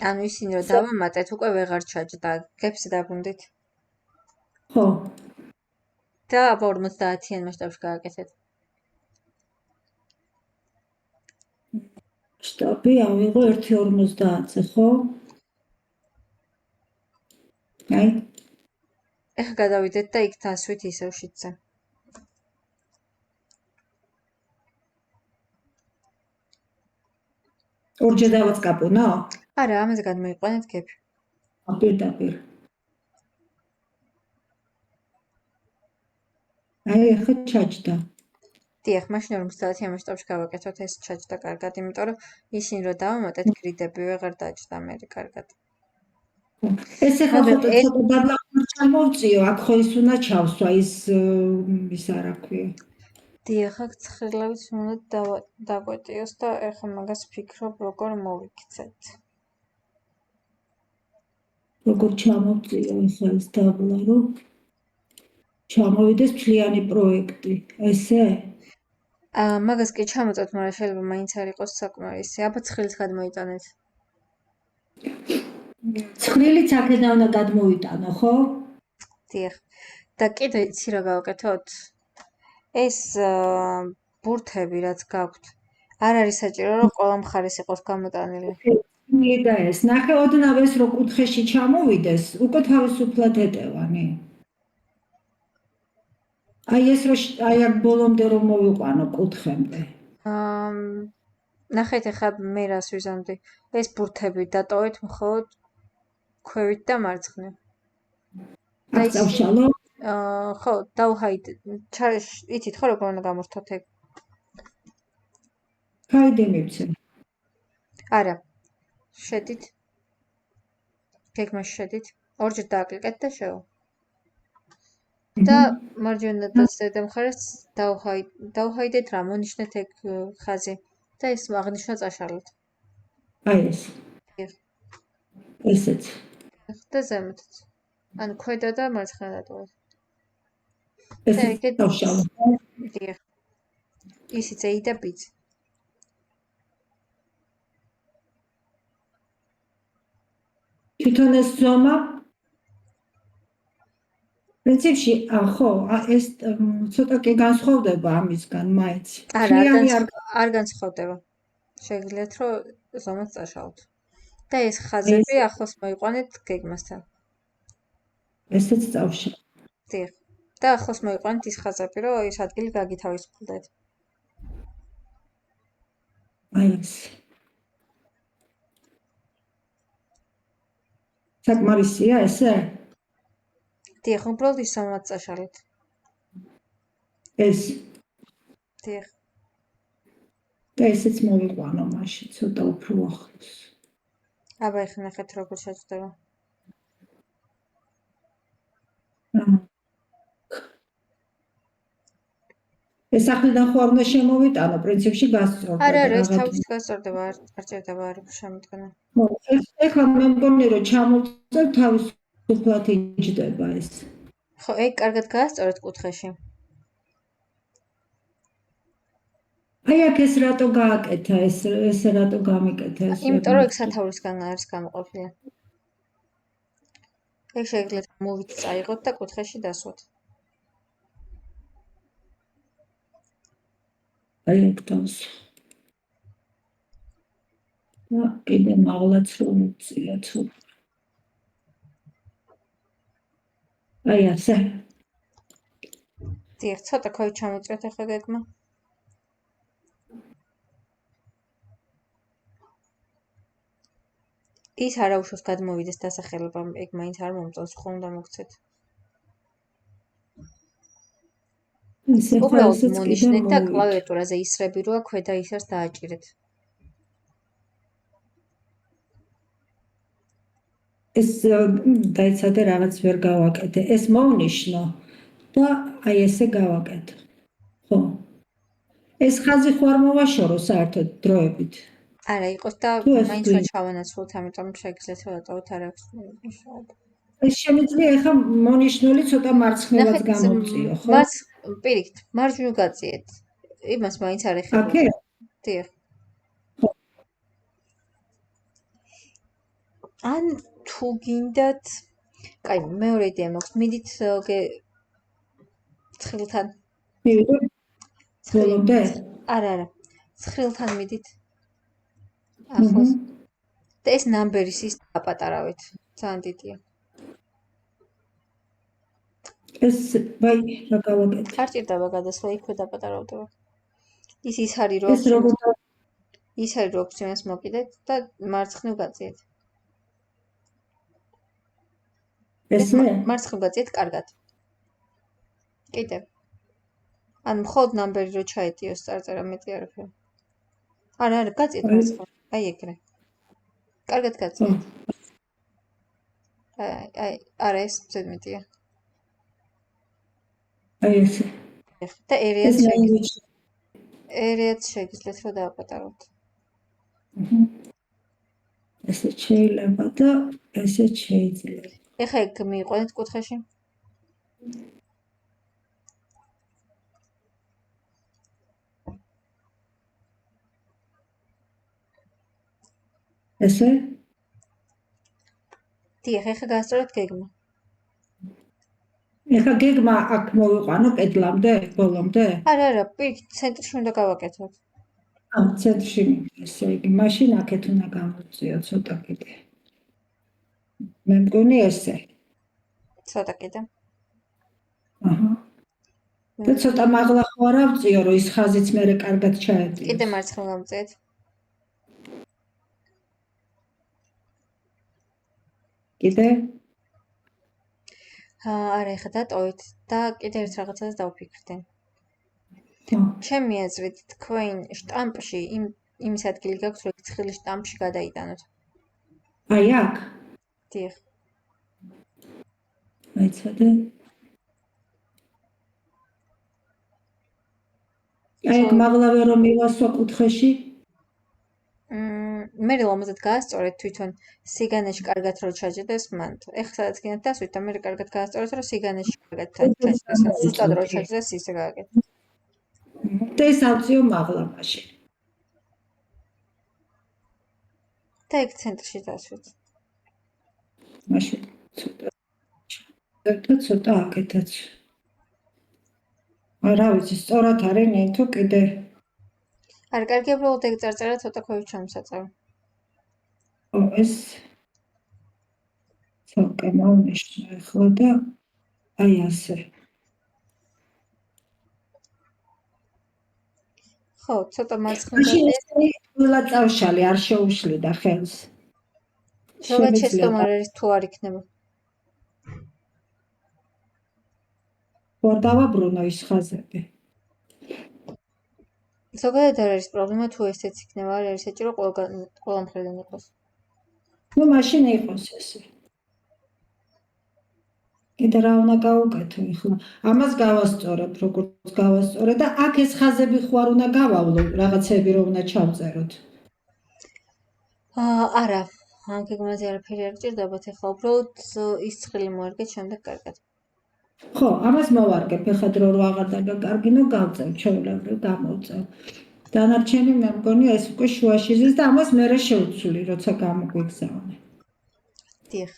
ანუ ისინი რომ დავამატეთ, უკვე ვეღარ ჩაჭდა, გეფს დაბრუნდით. ხო. და აბა 50-იან მასშტაბში გააკეთეთ. შტაბი ავიღო 1.50-ზე, ხო? აი ეხლა გადავიდეთ და იქ დასვით ისევ sheet-ზე. ორჯერ დავაწყაპუნო? არა, ამაზე გადმოიყვანეთ გეფი. პირდაპირ. აი ახლა ჩაჭდა. დიახ, მაშინ 50-იან მასშტაბში გავაკეთოთ, ეს ჩაჭდა კარგად, იმიტომ რომ ისინი რომ დავამატეთ გრიდები ვეღარ დაჭდა მე კარგად. ეს ახლა ცოტა დაბლაკურ ჩამოვწიო, აქ ხო ის უნდა ჩავსვა ის არა ქვია. დიახ, აქ ცხრილებით უნდა დაგვეტიოს და ეხლა მაგას ფიქრობ როგორ მოვიქცეთ. როგორ ჩამოვწიო ახლა ეს დაბლა რომ ჩამოვიდეს მთლიანი პროექტი, ესე? მაგას კი ჩამოწევთ, მაგრამ შეიძლება მაინც არ იყოს საკმარისი. აბა ცხრილიც გადმოიტანეთ. ცხრილიც აქედან უნდა გადმოვიტანო, ხო? დიახ. და კიდე იცი რა გავაკეთოთ? ეს ბურთები რაც გაქვთ არ არის საჭირო რომ ყველა მხარეს იყოს გამოტანილი. მიდა ეს ნახე ოდნავ ეს რო კუთხეში ჩამოვიდეს უკვე თავისუფლად ეტევანი აი ეს რო აი აქ ბოლომდე რომ მოვიყვანო კუთხემდე ნახეთ ახლა მე რას ვიზამდი ეს ბურთები დატოვეთ მხოლოდ ქვევით და მარცხნივ აქ წავშალო ხო დავჰაიდ იცით ხო როგორ უნდა გამორთოთ ეგ გაიდე მივცე არა შედით გეგმაში შედით ორჯერ დააკლიკეთ და შევა და მარჯვენა და ზედა მხარეს დავჰაიდეთ რა მონიშნეთ ეგ ხაზი და ეს აღნიშნა წაშალეთ აი ეს ესეც და ზემოთაც ანუ ქვედა და მარცხნა დატოვეთ ესეც წავშალო დიახ ისიც A და B თვითონ ეს ზომა პრინციპში ხო ეს ცოტა კი განსხვავდება ამისგან მაინც არა არ განსხვავდება შეგიძლიათ რომ ზომაც წაშალოთ და ეს ხაზები ახლოს მოიყვანეთ გეგმასთან ესეც წავშალო დიახ და ახლოს მოიყვანეთ ის ხაზები რომ ის ადგილი გაგითავისუფლდეთ აი ეს საკმარისია ესე დიახ უბრალოდ ის ზომაც წაშალეთ ეს დიახ და ესეც მოვიყვანო მაშინ ცოტა უფრო ახლოს აბა ეხლა ნახეთ როგორ შეჭდება ეს ახლიდან ხო არ უნდა შემოვიტანო პრინციპში გასწორდება არა ეს თავის გასწორდება არ ჭირდება არ შემოდგენა ხო ეხლა მე მგონი რომ ჩამოვწევ თავისუფლად იჯდება ეს ხო ეგ კარგად გაასწორეთ კუთხეში აი აქ ეს რატო გააკეთა ეს რატო გამიკეთა ეს იმიტომ რომ ეგ სათაურისგან არის გამოყოფილი ეგ შეგიძლიათ მოვით წაიღოთ და კუთხეში დასვათ აი აქ თავს და კიდე მაღლაც რომ უწია ცოტა აი ასე დიახ ცოტა ქვევით ჩამოწვეთ ახლა გეგმა ის არაუშავს გადმოვიდეს დასახელება ეგ მაინც არ მომწონს ხო უნდა მოგცეთ უბრალოდ მონიშნეთ და კლავიატურაზე ისრები როა ქვედა ისას დააჭირეთ ეს დაიცადე რაღაც ვერ გავაკეთე ეს მოვნიშნო და აი ესე გავაკეთე ხო ეს ხაზი ხო არ მოვაშორო საერთოდ დროებით არა იყოს და მაინც რა ჩავანაცვლოთ ამიტომ შეგიძლიათ ვატოვოთ არ აქვს მნიშვნელობა ეს შემიძლია ახლა მონიშნული ცოტა მარცხნივაც გამოვწიო ხო მას პირიქით მარჯვნივ გაწიეთ იმას მაინც არ ეხება აკე დიახ ან თუ გინდათ კაი მეორე იდეა მაქვს მიდით ცხილთან მივიდო ბოლომდე არა ცხილთან მიდით ახლოს და ეს ნამბერის ის დაპატარავეთ ძალიან დიდია ეს ვაი რა გავაკეთე არ ჭირდება გადასვლა იქვე დაპატარავდება ის არის რომ ოფციონს მოკიდეთ და მარცხნივ გაწიეთ ესე მარცხნივ გაწიეთ კარგად კიდევ ან მხოლოდ ნამბერი რო ჩაეტიოს წარწერა მეტი არაფერი არა გაწიეთ მარცხნივ აი ეგრე კარგად გაწიეთ აი არა ეს ზედმეტია აი ესე და ერეაც შეგიძლიათ რომ დააპატარავთ ესე შეიძლება და ესე შეიძლება ეხლა ეგ მიიყვანეთ კუთხეში ესე დიახ ეხლა გაასწორეთ გეგმა ეხლა გეგმა აქ მოვიყვანო კედლამდე, ბოლომდე? არა, პირიქით ცენტრში უნდა გავაკეთოთ. ცენტრში ესე იგი, მაშინ აქეთ უნდა გამოვწიო ცოტა კიდე. მე მგონი ესე. ცოტა კიდე. აჰა. და ცოტა მაღლა ხო არ ავწიო, რომ ის ხაზიც მერე კარგად ჩაეტიოს. კიდე მარცხნივ გამწიეთ. კიდე? არა, ეხლა დატოვეთ და კიდე ერთ რაღაცას დავფიქრდე. ჩემი აზრით, თქვენ შტამპში იმის ადგილი გაქვთ, რომ ცხელი შტამპში გადაიტანოთ. აი აქ? დიახ. აიცადე. აი აქ მაღლავე რომ მივასვა კუთხეში? მე ლამაზად გაასწორეთ თვითონ სიგანეში კარგად რო ჩაჯდეს მან. ეხლა სადაც კიდე დასვით და მე კარგად გაასწორეთ, რომ სიგანეში კარგად ჩაჯდეს. ზუსტად რო ჩაჯდეს ისე გააკეთეთ. და ეს ავწიო მაღლა მაშინ. და ეგ ცენტრში დასვით. მაშინ ცოტა აკეთეთ. რა ვიცი, სწორად არის ნინთო კიდე. არა, კარგია, უბრალოდ ეგ წარწერა ცოტა ქვევით ჩამოსაწევი. ეს ცალკე მოვნიშნე ახლა და აი ასე. ხო, ცოტა მარცხნივ მაშინ ყველა წავშალი არ შეუშლიდა ხელს. ზოგადად შეცდომა არის თუ არ იქნება. ხო დავაბრუნო ის ხაზები. ზოგადად არ არის პრობლემა თუ ესეც იქნება, არ არის საჭირო ყველა მხრიდან იყოს. ნუ მაშინ იყოს ესე. კიდე რა უნდა გავუკეთო ახლა? ამას გავასწორებ, როგორც გავასწორე და აქ ეს ხაზები ხო არ უნდა გავავლო, რაღაცები რომ უნდა ჩავწეროთ. არა, ამ გეგმაზე არაფერი არ გჭირდებათ, ახლა უბრალოდ ის ცხრილი მოერგეთ შემდეგ კარგად. ხო, ამას მოვარგებ, ეხლა დრო რო აღარ დაგაკარგინო, გავწევ, ჩვეულებრივ გამოვწევ. დანარჩენი მე მგონი ეს უკვე შუაში ზის და ამას მერე შევცვლი, როცა გამოგვიგზავნე. დიახ.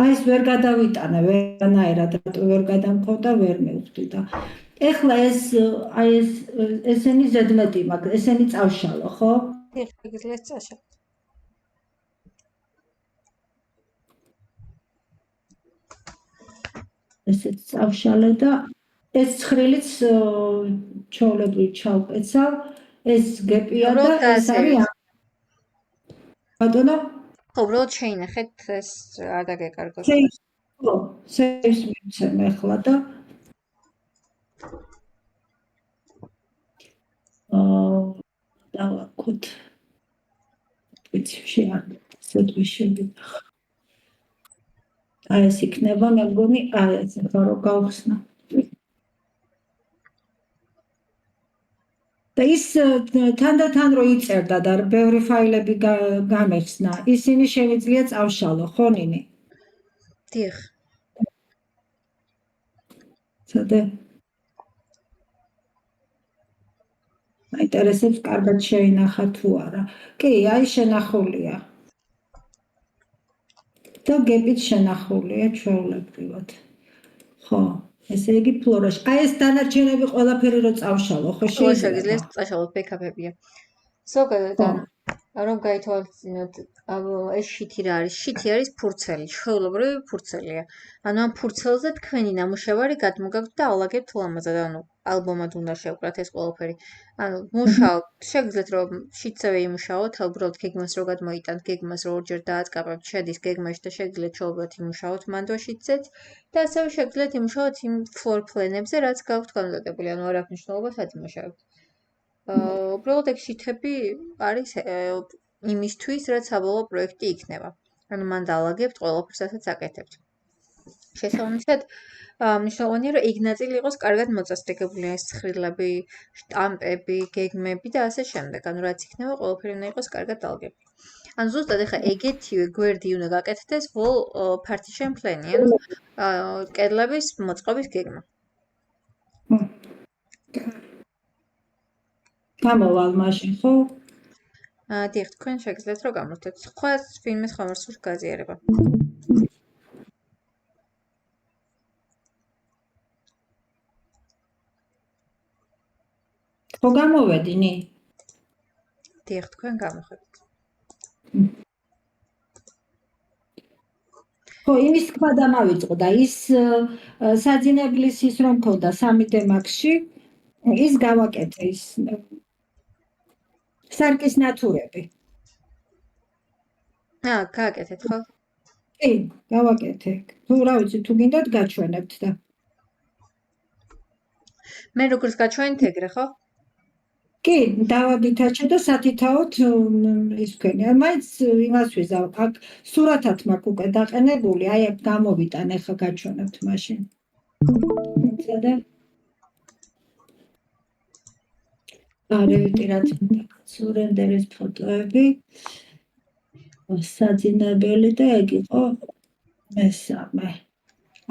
აი ეს ვერ გადავიტანე, ვერანაირად რატო ვერ გადამყავდა, ვერ მივხვდი და ეხლა ეს აი ესენი ზედმეტი მაგ ესენი წავშალო, ხო? დიახ, ეგრეს წაშალ. ესეც წავშალე და ეს ცხრილიც ჩაოლებრივ ჩავკეცავ, ეს გეპია და ეს არის ბატონო უბრალოდ შეინახეთ ეს არ დაგეკარგოთ. ხო, სეივს მივცემ ახლა და დავაკოთ. ვიცი შეგვიშები. აი ეს იქნება, მე მგონი, აი ეს რო გავხსნა. და ის თანდათან რო იწერდა და ბევრი ფაილები გამეხსნა, ისინი შევიძლია წავშალო, ხო ნინი? დიახ. ცოდე? მაინტერესებს კარგად შეინახა თუ არა. კი, აი შენახულია. და გებით შენახულია ჩვეულებრივად. ხო, ესე იგი ფლორაში. აი ეს დანარჩენები ყველაფერი რო წავშალო, ხო შეიძლება? შეგიძლიათ წაშალოთ ბექაპებია. ზოგადად რომ გაითვალისწინოთ, ეს შითი რა არის? შითი არის ფურცელი, ჩვეულებრივი ფურცელია. ანუ ამ ფურცელზე თქვენი ნამუშევარი გადმოგაქვთ და ალაგებთ ლამაზად, ანუ ალბომად უნდა შევკრათ ეს ყველაფერი. ანუ მუშაობთ, შეგიძლიათ რომ შიტსევე იმუშაოთ, უბრალოდ გეგმას რო გადმოიტანთ, გეგმას რო ორჯერ დააწყაბებთ, შედის გეგმაში და შეგიძლიათ ჩვეულებრივად იმუშაოთ მანდვა შიტსეც და ასევე შეგიძლიათ იმუშაოთ იმ ფლორ პლენებზე, რაც გაქვთ განმარტებული, ანუ არ აქვს მნიშვნელობა სად იმუშავებთ. უბრალოდ ეგ შიტები არის იმისთვის, რაც საბოლოო პროექტი იქნება. ანუ მან დაალაგებთ ყველაფერს, რასაც აკეთებთ. შესაბამისად, მნიშვნელოვანია, რომ ეგ ნაწილი იყოს კარგად მოწესრიგებული, ეს ცხრილები, შტამპები, გეგმები და ასე შემდეგ. ანუ რაც იქნება, ყველაფერი უნდა იყოს კარგად დალაგებული. ანუ ზუსტად ეხლა ეგეთივე გვერდი უნდა გაკეთდეს wall partition plan-ი, ანუ კედლების მოწყობის გეგმა. გამოვალ მაშინ, ხო? დიახ, თქვენ შეგიძლიათ რომ გამოვთეთ. სხვა ვინმეს ხომ არ სურს გაზიარება. ხო გამოვედინი? დიახ, თქვენ გამოხედეთ. ხო, იმის თქვა დამავიწყო და ის საძინებლის ის რომ მქონდა 3D Max-ში, ის გავაკეთე ის სარკის ნათურები. გააკეთეთ, ხო? კი, გავაკეთე. თუ რა ვიცი, თუ გინდათ გაჩვენებთ და მე როგორც გაჩვენეთ ეგრე, ხო? კი, დავადითაჩე და სათითაოდ ის ვქენი. მაინც იმას ვიზავ, აქ სურათად მაქვს უკვე დაყენებული, აი აქ გამოვიტან, ეხლა გაჩვენებთ მაშინ. და არევიტირად სურენდერის ფოტოები, საძინებელი და ეგ იყო მესამე.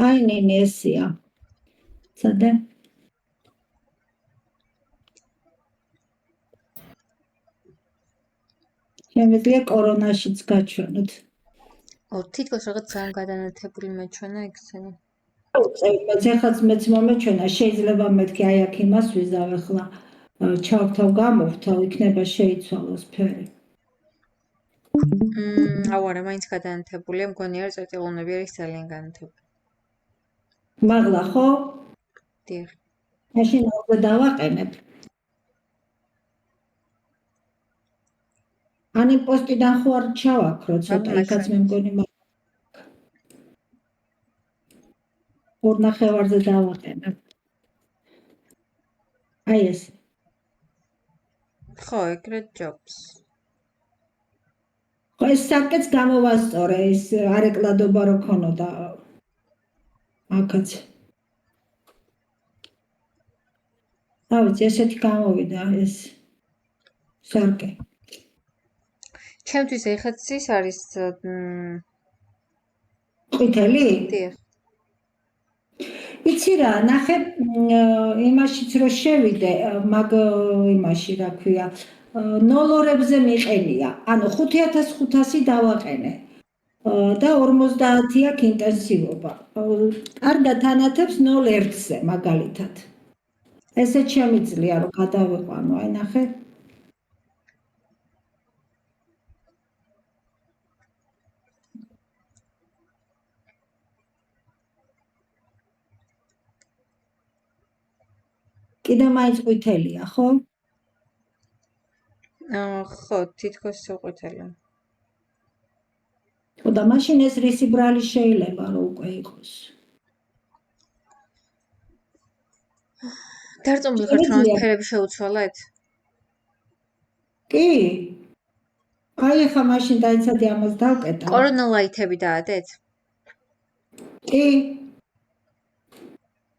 აი ნინი ესია. სადა? შემიძლია კორონაშიც გაჩვენოთ. თითქოს რაღაც ძალიან გადანათებული მეჩვენა ექსელი. მეც მომეჩვენა, შეიძლება მეთქი აი აქ იმას ვიზავ ახლა ჩავთავ გამოვთავ, იქნება შეიცვალოს ფერი. არა, მაინც გადანათებულია, მგონი არის წერტილოვნები არის ძალიან განათებული. მაღლა ხო? დიახ. მაშინ უკვე დავაყენებ. ან იმ პოსტიდან ხო არ ჩავაქრო, ცოტა იქაც მე მგონი ორ ნახევარზე დავაყენებ. აი ეს. ხო, ეგრე ჯობს. ხო, ეს საკეც გამოვასწორე, ის არეკლადობა რო ქონოდა. აქაც. რა ვიცი, ესეთი გამოვიდა ეს სარკე. ჩემთვის ეხაც ის არის ყვითელი? დიახ. იცი რა, ნახე იმაშიც რო შევიდე, მაგ იმაში რა ქვია, ნოლორებზე მიყენია. ანუ 5500 დავაყენე. და 50 აქვს ინტენსივობა. კარგად ანათებს 0.1-ზე მაგალითად. ესეც შემიძლია რომ გადავიყვანო, აი ნახე. კიდე მაინც ყვითელია, ხო? ხო, თითქოს ყვითელია. ხო და მაშინ ეს რისი ბრალი შეიძლება რომ უკვე იყოს. დარწმუნებული ხართ რომ ფერები შეუცვალეთ? კი. აი ახლა მაშინ დაიცადე ამას დავკეტა. კორონა ლაითები დაადეთ? კი.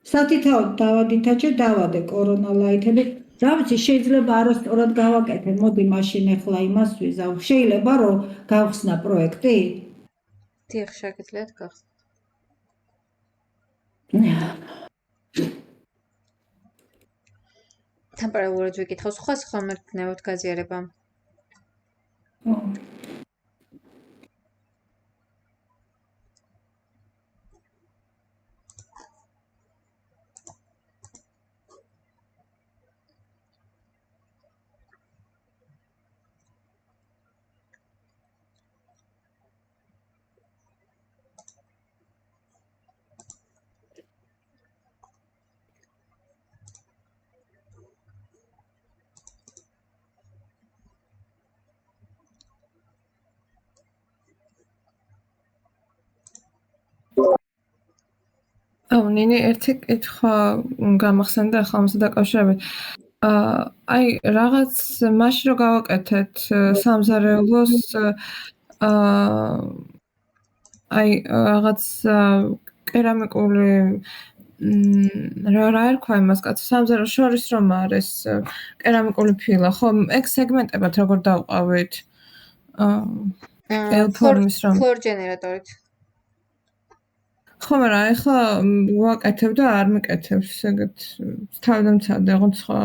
სათითაოდ დავადითაჩე, დავადე კორონა ლაითები. რა ვიცი, შეიძლება არასწორად გავაკეთე. მოდი მაშინ ახლა იმას ვიზავ. შეიძლება რომ გავხსნა პროექტი? დიახ, შეგიძლიათ გახსნათ. ტემპერატურად ვიკითხავ, სხვა მერქნევად გაზიარება. ნინი ერთი კითხვა გამახსენდა ახლა ამასთან დაკავშირებით. აი რაღაც მაშინ რომ გავაკეთეთ სამზარეულოს აი რაღაც კერამიკული რა ერქვა იმას კაცო სამზარეულოს შორის რომ არის კერამიკული ფილა, ხო? ეგ სეგმენტებად როგორ დავყავით? L ფორმის რომ ფლორ ჯენერატორით. ხო, მაგრამ ახლა ვაკეთებ და არ მეკეთებს, ეგეთ თავდამცავდი, ოღონდ სხვა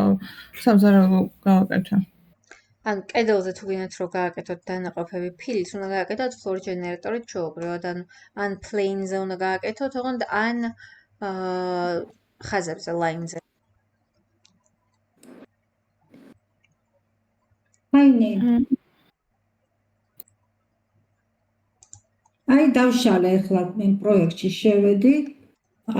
სამზარეულო გავაკეთე. ან კედელზე თუ გინდათ რომ გააკეთოთ დანაყოფები ფილის, უნდა გააკეთოთ ფლორ ჯენერატორით ჩვეუბრიად, ან პლეინზე უნდა გააკეთოთ, ოღონდ ან ხაზებზე, ლაინზე. აინე. აი დავშალე ახლა მე პროექტში შევედი.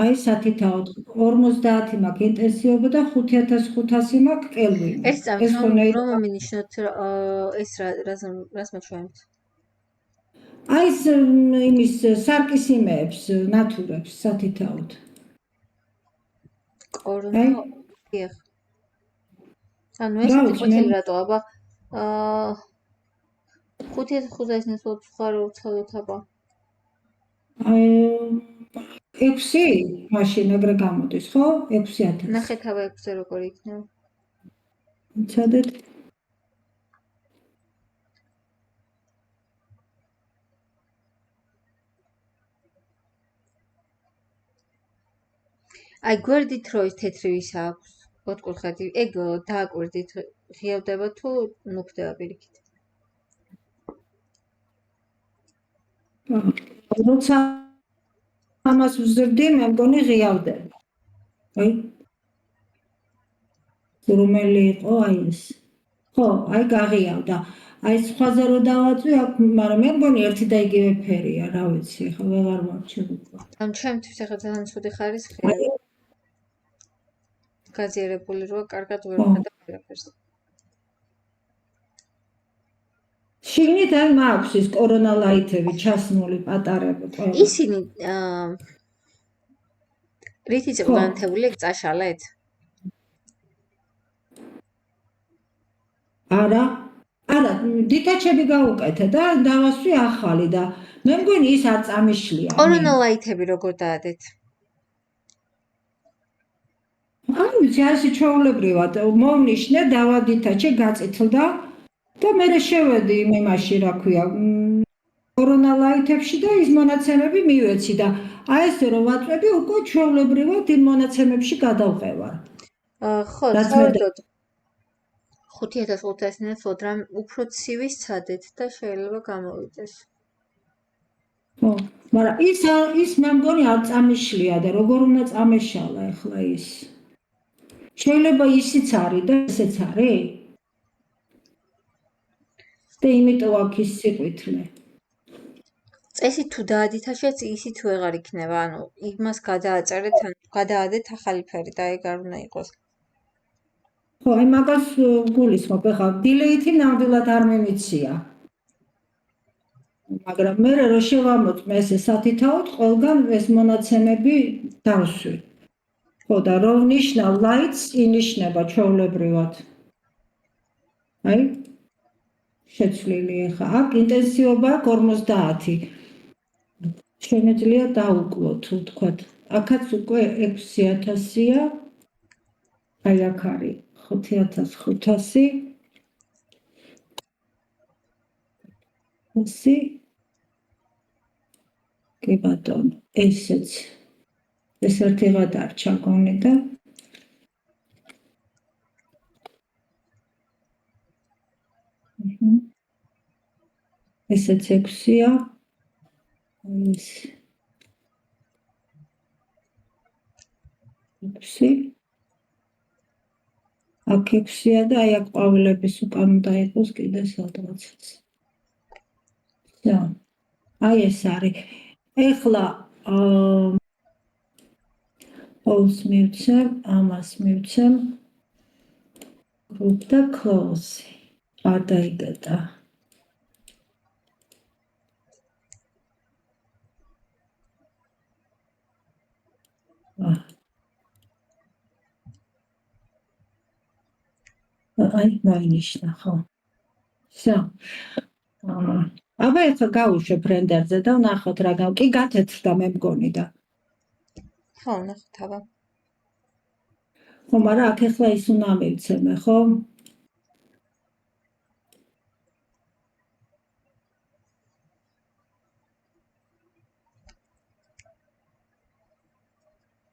აი სათითაოდ 50 მაქვს ინტენსივობა და 5500 მაქვს კელვინი. ეს წამს რომ მინიშნოთ ეს რას მეჩვენებთ? აი ეს იმის სარკის იმეებს, ნატურებს სათითაოდ. კორონა დიახ. ანუ ეს ხუთი რატო, აბა 5500 ნაცვლად სხვა რო ვცადოთ აბა. 6 მაშინ ეგრე გამოდის, ხო? 6000. ნახეთ აბა 6-ზე როგორ იქნება. ცადეთ. აი გვერდით რო ის თეთრი ვის აქვს, ოთხკუთხედი, ეგ დააკვირდით, ღიავდება თუ ნუქდება პირიქით. როცა ამას ვზრდი, მე მგონი ღიავდება. აი. რომელი იყო აი ეს. ხო, აი გაღიავდა. აი სხვაზე რო დავაწვი, მაგრამ მე მგონი ერთი და იგივე ფერია, რა ვიცი, ხო ვეღარ მოვჩერ უკვე. ამ ჩემთვის ახლა ძალიან ცუდი ხარისხია. გაზიარებული როა, კარგად ვერ ვხედავ ვერაფერს. შიგნით არ მაქვს ის კორონა ლაითები ჩასმული პატარები ყველა. ისინი რითიც განთებული ეგ წაშალეთ? არა, დიტაჩები გავუკეთე და დავასვი ახალი და მე მგონი ის არ წამიშლია. კორონა ლაითები როგორ დაადეთ? არ ვიცი, ასე ჩვეულებრივად მოვნიშნე, დავადიტაჩე, გაწითლდა და მე შევედი იმაში, რა ქვია, კორონა ლაითებში და ის მონაცემები მივეცი და აი ესე რომ ვაწვევი, უკვე ჩვეულებრივად იმ მონაცემებში გადავყევარ. ხო, საერთოდ 5500 ნაცვლად რამ უფრო ცივი სცადეთ და შეიძლება გამოვიდეს. ხო, მაგრამ ის მე მგონი არ წამიშლია და როგორ უნდა წამეშალა ახლა ის. შეიძლება ისიც არის და ესეც არის? და იმიტომ აქ ის სიყვითლე. წესი თუ დაადითაშეთ, ისიც ვეღარ იქნება, ანუ იმას გადააწერეთ, ან გადაადეთ ახალი ფერი და ეგ არ უნდა იყოს. ხო, აი მაგას გულისხმობ, ახლა დილეითი ნამდვილად არ მიმიცია. მაგრამ მე რო შევამოწმე ესე სათითაოდ, ყველგან ეს მონაცემები დავსვი. ხო და რო ვნიშნავ lights, ინიშნება ჩვეულებრივად. აი შეცვლილი ახლა აქ ინტენსივობა 50. შემეძლია დაუკლო თუ თქვათ. აქაც უკვე 6000-ია. აი აქ არის 5500. ისე კი ბატონო, ესეც ეს ერთიღა დარჩა გონი და ესეც 6-ია. ეს 6. აქ 6-ია და აი აქ ყვავილების უკან უნდა იყოს კიდე სადღაცაც. და აი ეს არის. ეხლა ოლს მივცემ, ამას მივცემ. group და close. არ დაიგედა. აი მოინიშნა ხო. всё. აბა ეხლა გავუშვებ რენდერზე და ვნახოთ რა კი გათეთრდა მე მგონი და. ხო, ნახეთ აბა. ხო, მაგრამ აქ ეხლა ის უნდა მივცემე, ხო?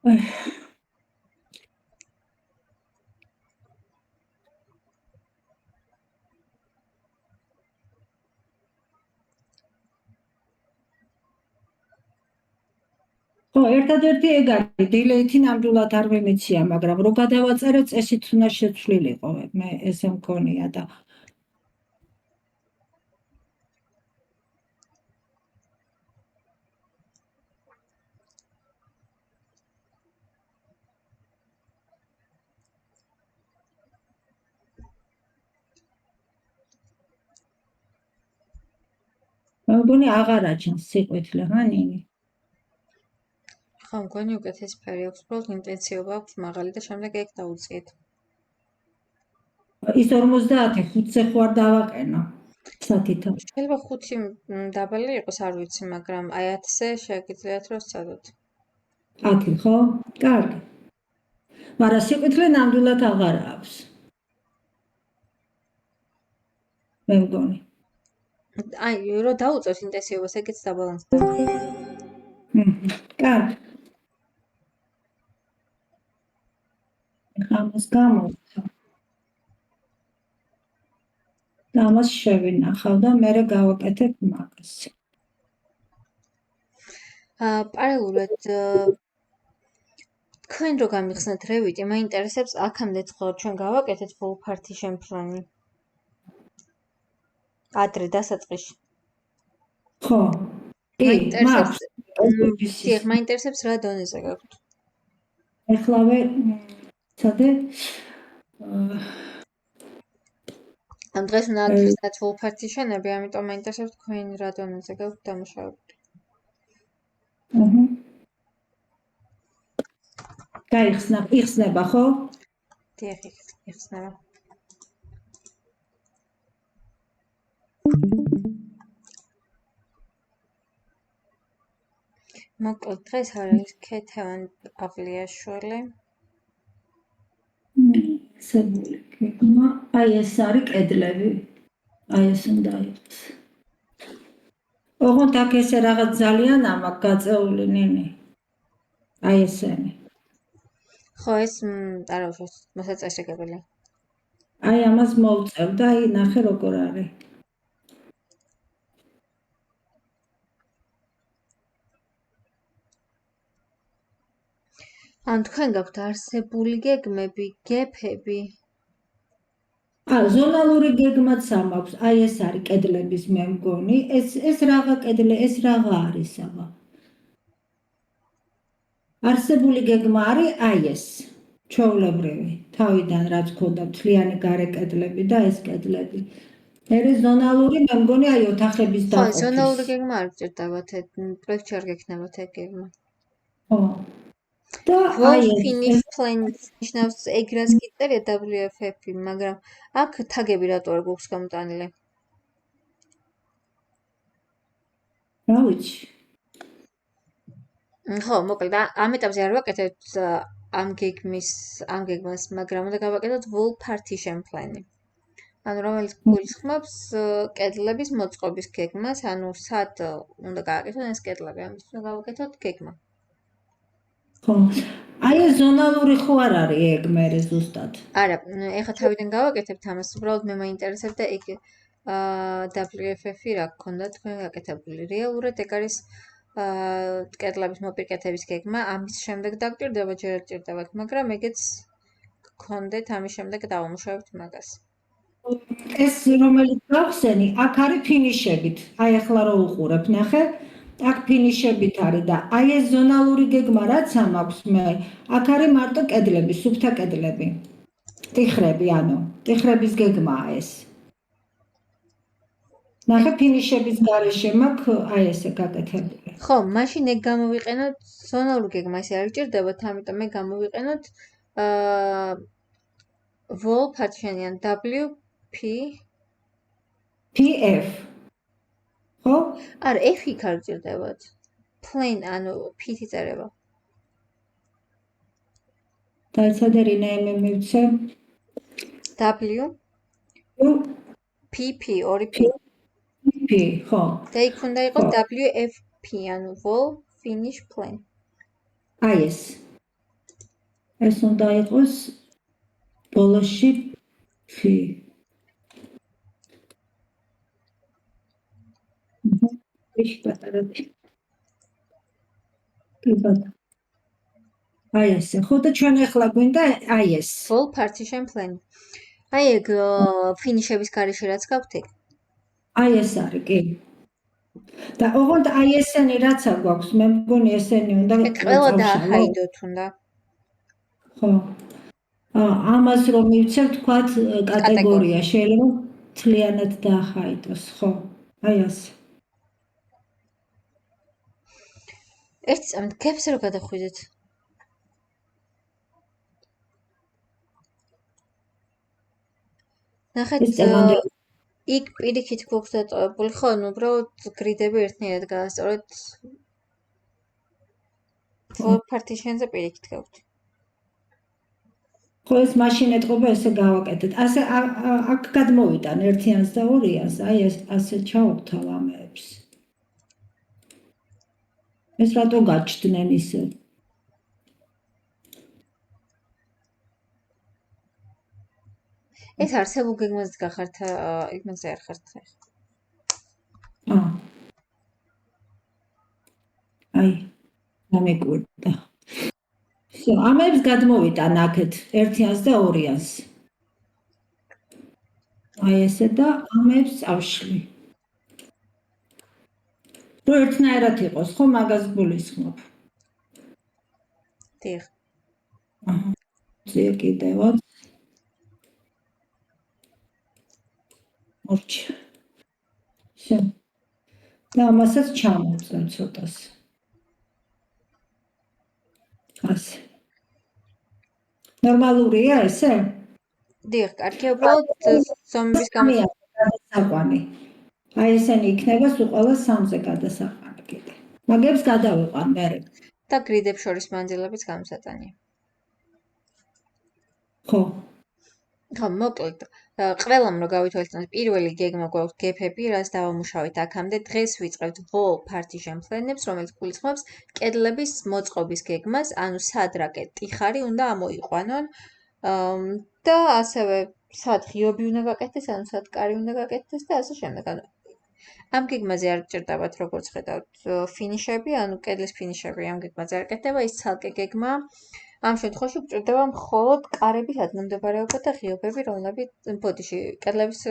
ხო, ერთადერთი ეგ არის, დილეითი ნამდვილად არ მიმიცია, მაგრამ რო გადავაწერე, წესით უნდა შეცვლილიყო, მე ესე მგონია და მე მგონი აღარ აჩენს სიყვითლე ხანინი. ხო, მგონი უკეთესი ფერი აქვს, უბრალოდ ინტენსივობა აქვს მაღალი და შემდეგ ეგ დაუწიეთ. ის 50 5-ზე ხო არ დავაყენო. სათითო. შეიძლება 5 დაბალი იყოს, არ ვიცი, მაგრამ აი 10-ზე შეგიძლიათ რომ სცადოთ. 10 ხო? კარგი. მაგრამ სიყვითლე ნამდვილად აღარ აქვს. მე მგონი. აი, რომ დაუწევთ ინტენსივობას, ეგეც დაბალანსდა. კარგი. ამას გამოვხო. და ამას შევინახავ და მე გავაკეთებ მაგას. პარალელურად თქვენ რო გამიხსნათ Revit-ი, მაინტერესებს აქამდე ხო ჩვენ გავაკეთეთ full partition plan-ი. ადრე დასაწყისში. ხო. მაინტერესებს რა დონეზე გაქვთ. ეხლავე ცადე ამ დღეს უნდა გიხსნათ full partition-ები, ამიტომ მაინტერესებს თქვენ რა დონეზე გაქვთ დამუშავებული. იხსნება ხო? დიახ, იხსნება. მოკლედ დღეს არის ქეთევან პავლიაშვილი. სებული გეგმა, აი ეს არის კედლები. აი ეს უნდა იყოს. ოღონდ აქ ესე რაღაც ძალიან ამაკ გაწეული ნინი. აი ესენი. ხო, ეს არა უშავს, მოსაწესრიგებელია. აი ამას მოვწევ და აი ნახე როგორ არის. ან თქვენ გაქვთ არსებული გეგმები, გეფები? ზონალური გეგმაც ამაქვს, აი ეს არის კედლების მე მგონი, ეს რაღა კედლე, ეს რაღა არის აბა. არსებული გეგმა არის აი ეს, ჩვეულებრივი, თავიდან რაც ქონდა მთლიანი გარე კედლები და ეს კედლები. მერე ზონალური მე მგონი აი ოთახების დაყოფის. ხო, ზონალური გეგმა არ გჭირდებათ, პროექტში არ გექნებათ ეგ გეგმა. ხო. და აი finish plan ნიშნავს ეგ რას გიწერია WFF-ი, მაგრამ აქ თაგები რატო არ გვაქვს გამოტანილი? რა ვიცი. ხო, მოკლედ ამ ეტაპზე არ ვაკეთებთ ამ გეგმას, მაგრამ უნდა გავაკეთოთ full partition plan-ი. ანუ რომელიც გულისხმობს კედლების მოწყობის გეგმას, ანუ სად უნდა გააკეთოთ ეს კედლები, ამის უნდა გავაკეთოთ გეგმა. ხო. აი ეს ზონალური ხო არ არის ეგ მერე ზუსტად. არა, ეხლა თავიდან გავაკეთებთ ამას, უბრალოდ მე მაინტერესებდა ეგ WFF-ი რა გქონდა თქვენ გაკეთებული. რეალურად ეგ არის კედლების მოპირკეთების გეგმა, ამის შემდეგ დაგჭირდება, ჯერ არ ჭირდებათ, მაგრამ ეგეც გქონდეთ, ამის შემდეგ დავამუშავებთ მაგას. ეს რომელიც გავხსენი, აქ არის ფინიშებით. აი ახლა რო უყურებ, ნახე? აქ ფინიშებით არის და აი ეს ზონალური გეგმა რაც ამაქვს მე, აქ არის მარტო კედლები, სუფთა კედლები. ტიხრები, ანუ ტიხრების გეგმაა ეს. ნახე ფინიშების გარეშე მაქვს აი ესე გაკეთებული. ხო, მაშინ ეგ გამოვიყენოთ ზონალური გეგმა, ესე არ გჭირდებათ, ამიტომ მე გამოვიყენოთ wall partition-იან PF. ხო? არა, F-ი არ გჭირდებათ. Plain, ანუ P-ით იწერება. დაიცადე რინაიმე მივცე. W PP, ორი P. P, ხო. და იქ უნდა იყოს WFP, ანუ wall finish plan. აი ეს. ეს უნდა იყოს ბოლოში P. ის პატარები. აი ესე, ხო და ჩვენ ახლა გვინდა აი ეს. Full partition plan. აი ეგ ფინიშების გარეშე რაც გაქვთ ეგ. აი ეს არის, კი. და ოღონდ აი ესენი რაც აქვს, მე მგონი ესენი უნდა ყველა დააჰაიდოთ უნდა. ხო. ამას რომ მივცევ თქვათ კატეგორია, შეიძლება მთლიანად დააჰაიდოს, ხო? აი ასე. ერთი წამით გებს რო გადახვიდეთ. ნახეთ ეს წევანდე იქ პირიქით გვაქვს დატოვებული, ხო, ნუ უბრალოდ გრიდები ერთნაირად გადასწორეთ. Wall partition-ზე პირიქით გავთ. ხო ეს მაშინ ეთყობა ესე გავაკეთეთ. ასე აქ გადმოვიტან 1-იანს და 2-იანს, აი ეს ასე ჩავუხთავ ამებს. ეს რატო გაჩნდნენ ისე? ეს არსებულ გეგმაზე გახართ, იმაზე არ ხართ ახლა. აი გამეკვირდა. всё, ამებს გადმოვიტან აქეთ 1-იანს და 2-იანს. აი ესე და ამებს წავშლი. რო ერთნაირად იყოს, ხო, მაგას გულისხმობ. დიახ. ზე კიდევაც. ორჩი. всё. და ამასაც ჩამოვწევ ცოტას. ასე. ნორმალურია ესე? დიახ, კარგია, უბრალოდ ზომების გამო გადასაყვანი. აი ესენი იქნება სულ ყველა 3-ზე გადასაყვანი კიდე. მაგებს გადავიყვან მე. და გრიდებს შორის მანძილებიც გამოსატანია. ხო. ხო, მოკლედ, ყველამ რო გავითვალისწინოთ, პირველი გეგმა გვაქვს გეფები, რაც დავამუშავეთ აქამდე. დღეს ვიწყებთ wall partition plan-ებს, რომელიც გულისხმობს კედლების მოწყობის გეგმას, ანუ სად რა ტიხარი უნდა ამოიყვანონ. და ასევე სად ღიობი უნდა გაკეთდეს, ანუ სად კარი უნდა გაკეთდეს და ასე შემდეგ. ანუ ამ გეგმაზე არ გჭირდებათ, როგორც ხედავთ, ფინიშები, ანუ კედლის ფინიშები ამ გეგმაზე არ გაკეთდება, ის ცალკე გეგმაა. ამ შემთხვევაში გჭირდება მხოლოდ კარების ადგილმდებარეობა და ღიობები, რომლებიც ბოდიში, კედლების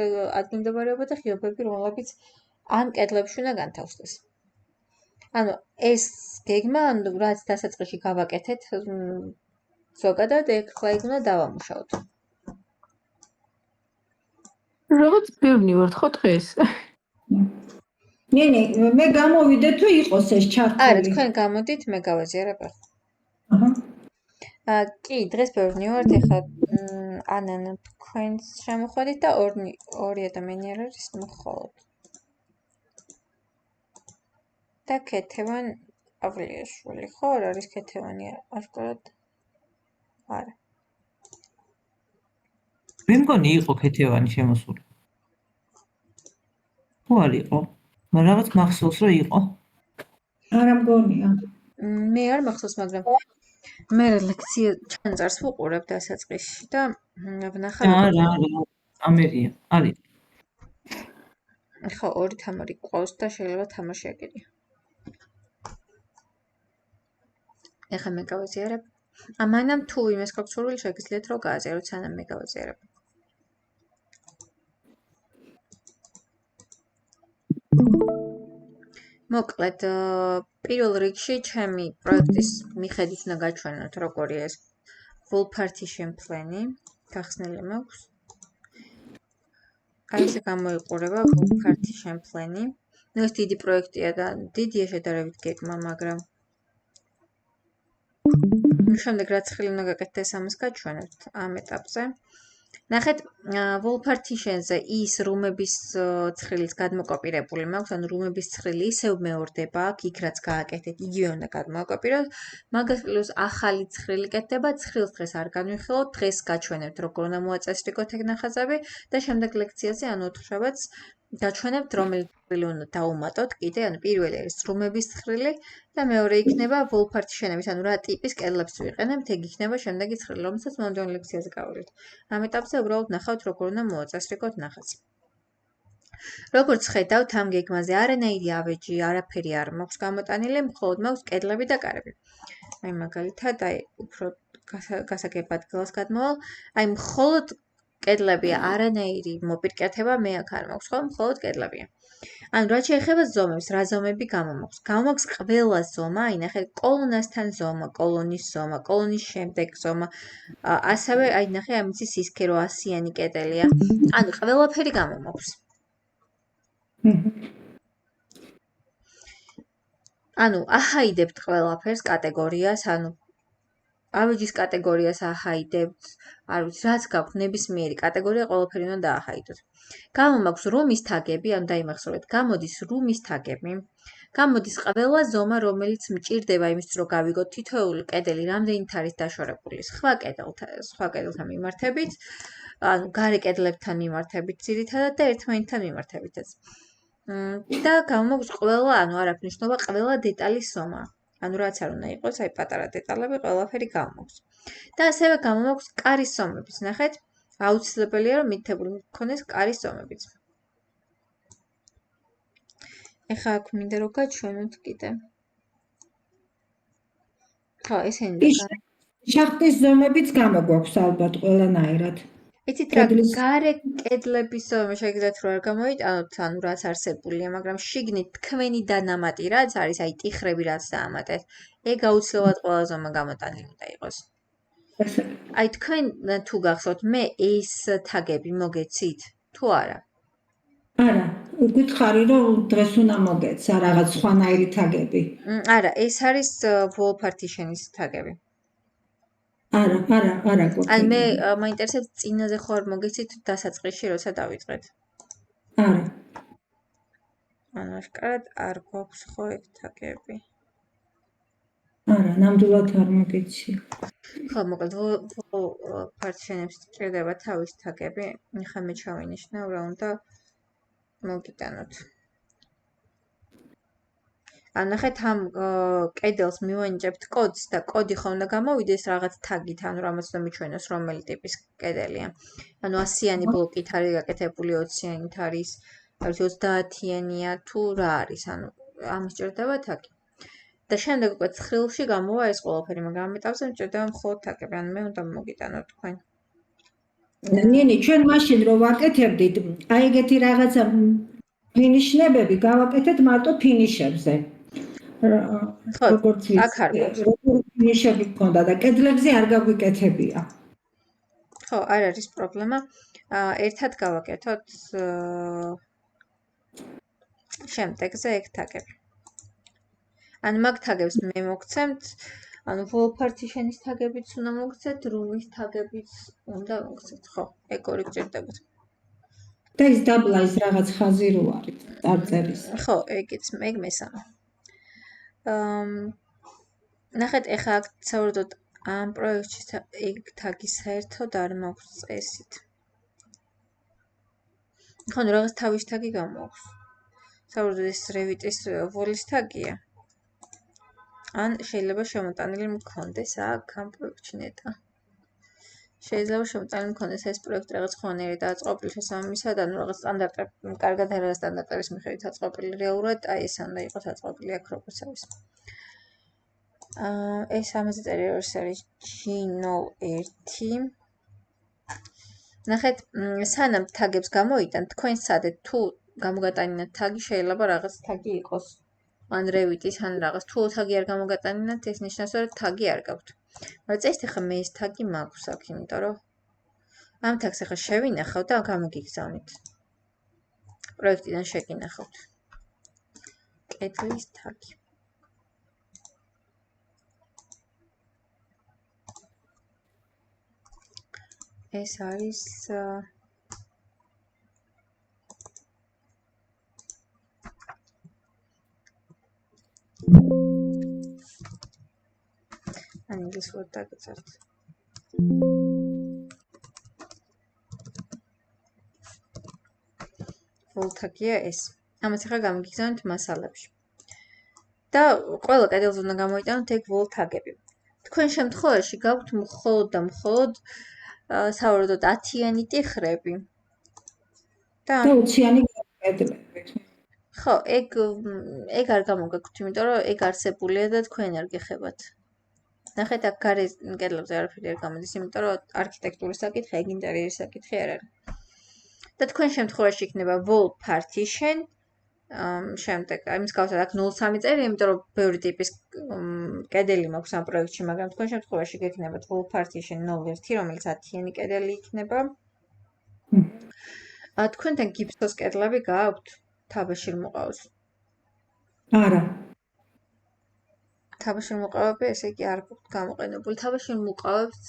ადგილმდებარეობა და ღიობები, რომლებიც ამ კედლებში უნდა განთავსდეს. ანუ ეს გეგმა, ანუ რაც დასაწყისში გავაკეთეთ, ზოგადად ეხლა იქ უნდა დავამუშავოთ. რაღაც ბევრი ვართ ხო დღეს? ნე, მე გამოვიდე თუ იყოს ეს ჩართული. არა, თქვენ გამოდით, მე გავაზიარებ ახლა. აჰა. კი, დღეს ბევრი ვართ, ეხლა ანანა თქვენს შემოხვედით და ორი ადამიანი არ არის მხოლოდ. და ქეთევან პავლიაშვილი, ხო, არ არის ქეთევანი ასკოლად? არა. მე მგონი იყო ქეთევანი შემოსული. ხო არ იყო? მაგრამ რაღაც მახსოვს რომ იყო. არა მგონია. მე არ მახსოვს, მაგრამ მე ლექცია ჩანწარს ვუყურებ დასაწყისში და ვნახავ. არა, ამერია, არის. ხო, ორი თამარი ყავს და შეიძლება თამაში აკეთია. ეხლა მე გავაზიარებ. ამანამ თუ იმეს გაქვს სურვილი, შეგიძლიათ რომ გააზიაროთ, სანამ მე გავაზიარებ. მოკლედ, პირველ რიგში ჩემი პროექტის მიხედვით უნდა გაჩვენოთ, როგორია ეს wall partition plan-ი, გახსნილი მაქვს. აი ესე გამოიყურება wall partition plan-ი. ნუ ეს დიდი პროექტია და დიდია შედარებით გეგმა, მაგრამ შემდეგ რაც ხელი უნდა გაკეთდეს, ამას გაჩვენებთ ამ ეტაპზე. ნახეთ, wall partition-ზე ის რუმების ცხრილის გადმოკოპირებული მაქვს, ანუ რუმების ცხრილი ისევ მეორდება, იქ რაც გააკეთეთ, იგივე უნდა გადმოაკოპიროთ. მაგას პლუს ახალი ცხრილი კეთდება, ცხრილს დღეს არ განვიხილოთ, დღეს გაჩვენებთ, როგორ უნდა მოაწესრიგოთ ეგ ნახაზები და შემდეგ ლექციაზე, ანუ ოთხშაბათს გაჩვენებთ, რომელი ცხრილი უნდა დაუმატოთ კიდე, ანუ პირველი არის რუმების ცხრილი და მეორე იქნება wall partition-ების, ანუ რა ტიპის კედლებს ვიყენებთ, ეგ იქნება შემდეგი ცხრილი, რომელსაც მომდევნო ლექციაზე გავავლით. ამ ეტაპზე უბრალოდ ნახავთ, როგორ უნდა მოაწესრიგოთ ნახაზი. როგორც ხედავთ, ამ გეგმაზე არანაირი ავეჯი, არაფერი არ მაქვს გამოტანილი, მხოლოდ მაქვს კედლები და კარები. აი მაგალითად, აი უფრო გასაგებ ადგილას გადმოვალ, აი მხოლოდ კედლებია, არანაირი მოპირკეთება მე აქ არ მაქვს, ხო, მხოლოდ კედლებია. ანუ რაც შეეხება ზომებს, რა ზომები გამომაქვს? გამომაქვს ყველა ზომა, აი ნახეთ, კოლონასთან ზომა, კოლონის ზომა, კოლონის შემდეგ ზომა. ასევე აი ნახე, ამის სისქერო 100-იანი კედელია. ანუ ყველაფერი გამომაქვს. ანუ აჰაიდებთ ყველაფერს კატეგორიას, ანუ ავეჯის კატეგორიას აჰაიდებთ, არ ვიცი, რაც გაქვთ ნებისმიერი კატეგორია, ყველაფერი უნდა დააჰაიდოთ. გამომაქვს რუმის თაგები, ანუ დაიმახსოვრეთ, გამოდის რუმის თაგები, გამოდის ყველა ზომა, რომელიც მჭირდება იმისთვის, რომ გავიგოთ თითოეული კედელი რამდენით არის დაშორებული სხვა კედელთან მიმართებით, ანუ გარე კედლებთან მიმართებით ძირითადად და ერთმანეთთან მიმართებითაც. და გამომაქვს ყველა, ანუ არ აქვს მნიშვნელობა, ყველა დეტალის ზომა. ანუ რაც არ უნდა იყოს, აი პატარა დეტალები, ყველაფერი გამომაქვს. და ასევე გამომაქვს კარის ზომებიც. ნახეთ, აუცილებელია რომ მითითებული მქონდეს კარის ზომებიც. ეხლა აქ მინდა რომ გაჩვენოთ კიდე. ხო, ესენი შახტის ზომებიც გამოგვაქვს ალბათ ყველანაირად. იცით რა, გარე კედლების ზომა შეგიძლიათ რომ არ გამოიტანოთ, ანუ რაც არსებულია, მაგრამ შიგნით თქვენი დანამატი რაც არის, აი ტიხრები რაც დაამატეთ, ეგ აუცილებლად ყველა ზომა გამოტანილი უნდა იყოს. აი თქვენ თუ გახსოვთ, მე ეს თაგები მოგეცით თუ არა? არა, გითხარი რომ დღეს უნდა მოგეცა რაღაც სხვანაირი თაგები. არა, ეს არის wall partition-ის თაგები. არა გვაქვს. ან მე მაინტერესებს წინაზე ხო არ მოგეცით დასაწყისში როცა დავიწყეთ. არა. ანუ აშკარად არ გვაქვს ხო ეგ თაგები. არა, ნამდვილად არ მოგეცი. ხო, მოკლედ wall partition-ებს ჭირდება თავის თაგები. ახლა მე ჩავინიშნავ რა უნდა მოგიტანოთ. ან ნახეთ ამ კედელს მივანიჭებთ კოდს და კოდი ხო უნდა გამოვიდეს რაღაც თაგით, ანუ რამაც უნდა მიჩვენოს რომელი ტიპის კედელია. ანუ 100-იანი ბლოკით არის გაკეთებული, 20-იანით არის, არ ვიცი 30-იანია თუ რა არის, ანუ ამის ჭირდება თაგი. და შემდეგ უკვე ცხრილში გამოვა ეს ყველაფერი, მაგრამ ამ ეტაპზე მჭირდება მხოლოდ თაგები, ანუ მე უნდა მოგიტანოთ თქვენ. ნინი, ჩვენ მაშინ რომ ვაკეთებდით, აი ეგეთი რაღაცა ფინიშნებები გავაკეთეთ მარტო ფინიშებზე. როგორც აქ არ გვაქვს. როგორი ფინიშები გქონდა და კედლებზე არ გაგვიკეთებია. ხო, არ არის პრობლემა. ერთად გავაკეთოთ შემდეგზე ეგ თაგები. ან მაგ თაგებს მე მოგცემთ, ანუ wall partition-ის თაგებიც უნდა მოგცეთ, room-ის თაგებიც უნდა მოგცეთ. ხო, ეგ ორი გჭირდებათ. და ის დაბლა ის რაღაც ხაზი რო არის წარწერის. ხო, ეგ მესამე. ნახეთ, ეხლა აქ საერთოდ ამ პროექტში ეგ თაგი საერთოდ არ მაქვს წესით. ხო, ნუ რაღაც თავის თაგი გამოაქვს. საერთოდ ეს Revit-ის wall-ის თაგია. ან შეიძლება შემოტანილი მქონდეს აქ ამ პროექტში ნეტა. შეიძლება შემოტანილი მქონდეს ეს პროექტი რაღაც ხვანიერი დაწყობილი შესაბამისად, ანუ რაღაც სტანდარტები, კარგად არა სტანდარტების მიხედვით აწყობილი რეალურად, აი ეს უნდა იყოს აწყობილი აქ როგორც არის. ეს ამაზე წერილს არის G01. ნახეთ, სანამ თაგებს გამოიტან, თქვენ სცადეთ თუ გამოგატანინათ თაგი, შეიძლება რაღაც თაგი იყოს. ან Revit-ის, ან რაღაც თუ თაგი არ გამოგატანინათ, ეს ნიშნავს, რომ თაგი არ გაქვთ. მაგრამ წესით ახლა მე ეს თაგი მაქვს აქ, იმიტომ რომ ამ თაგს ახლა შევინახავ და გამოგიგზავნით. პროექტიდან შეგინახავთ. კედლის თაგი. ეს არის ან ინგლისურად დაგწერთ. ვოლთაგია ეს. ამას ახლა გამიგზავნით მასალებში. და ყველა კედელზე უნდა გამოიტანოთ ეგ ვოლთაგები. თქვენ შემთხვევაში გაქვთ მხოლოდ და მხოლოდ საერთოდ 10-იანი ტიხრები. და 20-იანი კედლები. ხო, ეგ არ გამოგაქვთ, იმიტომ რომ ეგ არსებულია და თქვენ არ გეხებათ. ნახეთ, აქ გარე კედლებზე არაფერი არ გამოდის, იმიტომ რომ არქიტექტურის საკითხი, ეგ ინტერიერის საკითხი არ არის. და თქვენ შემთხვევაში იქნება wall partition, შემდეგ, აი მსგავსად აქ 0.3 წერია, იმიტომ რომ ბევრი ტიპის კედელი მაქვს ამ პროექტში, მაგრამ თქვენ შემთხვევაში გექნებათ wall partition 0.1, რომელიც 10-იანი კედელი იქნება. თქვენთან გიფსოს კედლები გააქვთ? თაბაშირ მოყავს. არა. თაბაში მოყავები, ესე იგი არ გვაქვს გამოყენებული. თაბაში მოყავებს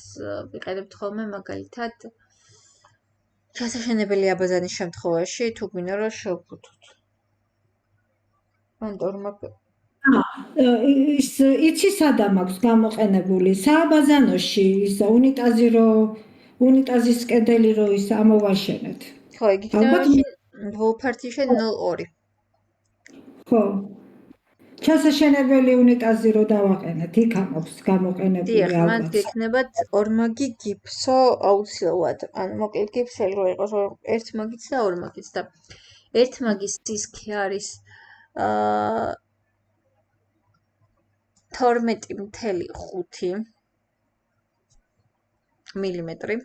ვიყენებთ ხოლმე მაგალითად ჩასაშენებელი აბაზანის შემთხვევაში, თუ გვინდა რომ შევფუთოთ. ან ორმაგ იცი სადამ აქვს გამოყენებული სააბაზანოში ის უნიტაზის კედელი რო ის ამოვაშენეთ. ხო, იგი იქნება wall partition 02. ხო. ჩასაშენებელი უნიტაზი რო დავაყენეთ, იქ აქვს გამოყენებული დიახ, მათ ალბათ. გექნებათ ორმაგი გიფსო აუცილებლად. ანუ მოკლედ გიფსელი რო იყოს ერთმაგიც და ორმაგიც და ერთმაგის სისქე არის 12.5 მილიმეტრი.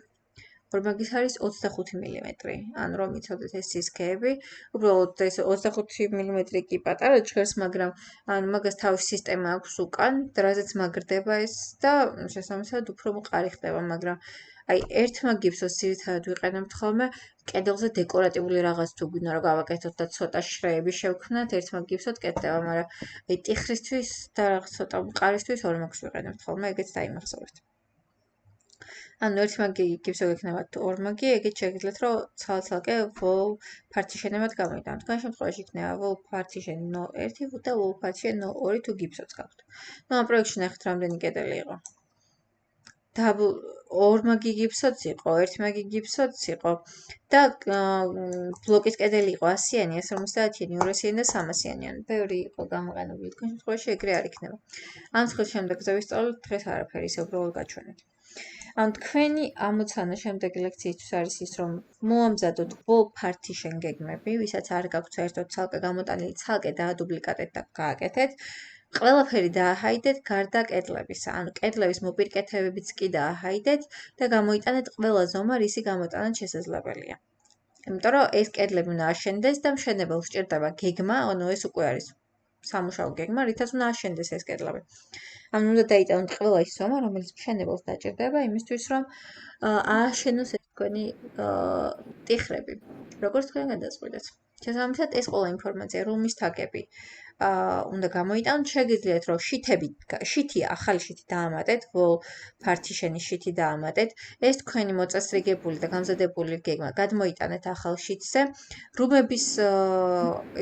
ორმაგის არის 25 მილიმეტრი. ანუ რომ იცოდეთ ეს სისქეები, უბრალოდ ეს 25 მილიმეტრი კი პატარა ჭერს, მაგრამ ანუ მაგას თავისი სისტემა აქვს უკან, რაზეც მაგრდება ეს და შესაბამისად უფრო მყარი ხდება, მაგრამ აი ერთმა გიფსოს ძირითადად ვიყენებთ ხოლმე კედელზე დეკორატიული რაღაც თუ გვინდა რომ გავაკეთოთ და ცოტა შრეები შევქმნათ, ერთმა გიფსოდ კეთდება, მაგრამ აი ტიხრისთვის და რაღაც ცოტა მყარისთვის ორმაგს ვიყენებთ ხოლმე, ეგეც დაიმახსოვრეთ. ანუ ერთმაგი გიფსო გექნებათ ორმაგი, ეგეც შეგიძლიათ რომ ცალ-ცალკე wall partition-ებად გამოიტანოთ. თქვენ შემთხვევაში იქნება wall partition 01 და wall partition 02 თუ გიფსოც გაქვთ. ნუ ამ პროექტში ნახეთ რამდენი კედელი იყო. ორმაგი გიფსოც იყო, ერთმაგი გიფსოც იყო და ბლოკის კედელი იყო 100-იანი, 150-იანი, 200-იანი და 300-იანი. ბევრი იყო გამოყენებული. თქვენ შემთხვევაში ეგრე არ იქნება. ამ ხელ შემდეგ ზევისწავლოთ დღეს არაფერი, ისე უბრალოდ გაჩვენეთ. ანუ თქვენი ამოცანა შემდეგი ლექციისთვის არის ის, რომ მოამზადოთ wall partition გეგმები, ვისაც არ გაქვთ საერთოდ ცალკე გამოტანილი, ცალკე დაადუპლიკატეთ და გააკეთეთ. ყველაფერი დააჰაიდეთ გარდა კედლებისა. ანუ კედლების მოპირკეთებებიც კი დააჰაიდეთ და გამოიტანეთ ყველა ზომა, რისი გამოტანა შესაძლებელია. იმიტომ რომ ეს კედლები უნდა აშენდეს და მშენებელს სჭირდება გეგმა, ანუ ეს უკვე არის სამუშაო გეგმა, რითაც უნდა აშენდეს ეს კედლები. ანუ უნდა დაიტანოთ ყველა ის ზომა, რომელიც მშენებელს დაჭირდება იმისთვის, რომ ააშენოს ეს თქვენი ტიხრები. როგორც თქვენ გადაწყვეტეთ. შესაბამისად, ეს ყველა ინფორმაცია, რომის თაგები უნდა გამოიტანოთ, შეგიძლიათ რომ შითი ახალი შითი დაამატეთ, wall partition-ის შითი დაამატეთ, ეს თქვენი მოწესრიგებული და გამზადებული გეგმა გადმოიტანეთ ახალ შიტზე, რუმების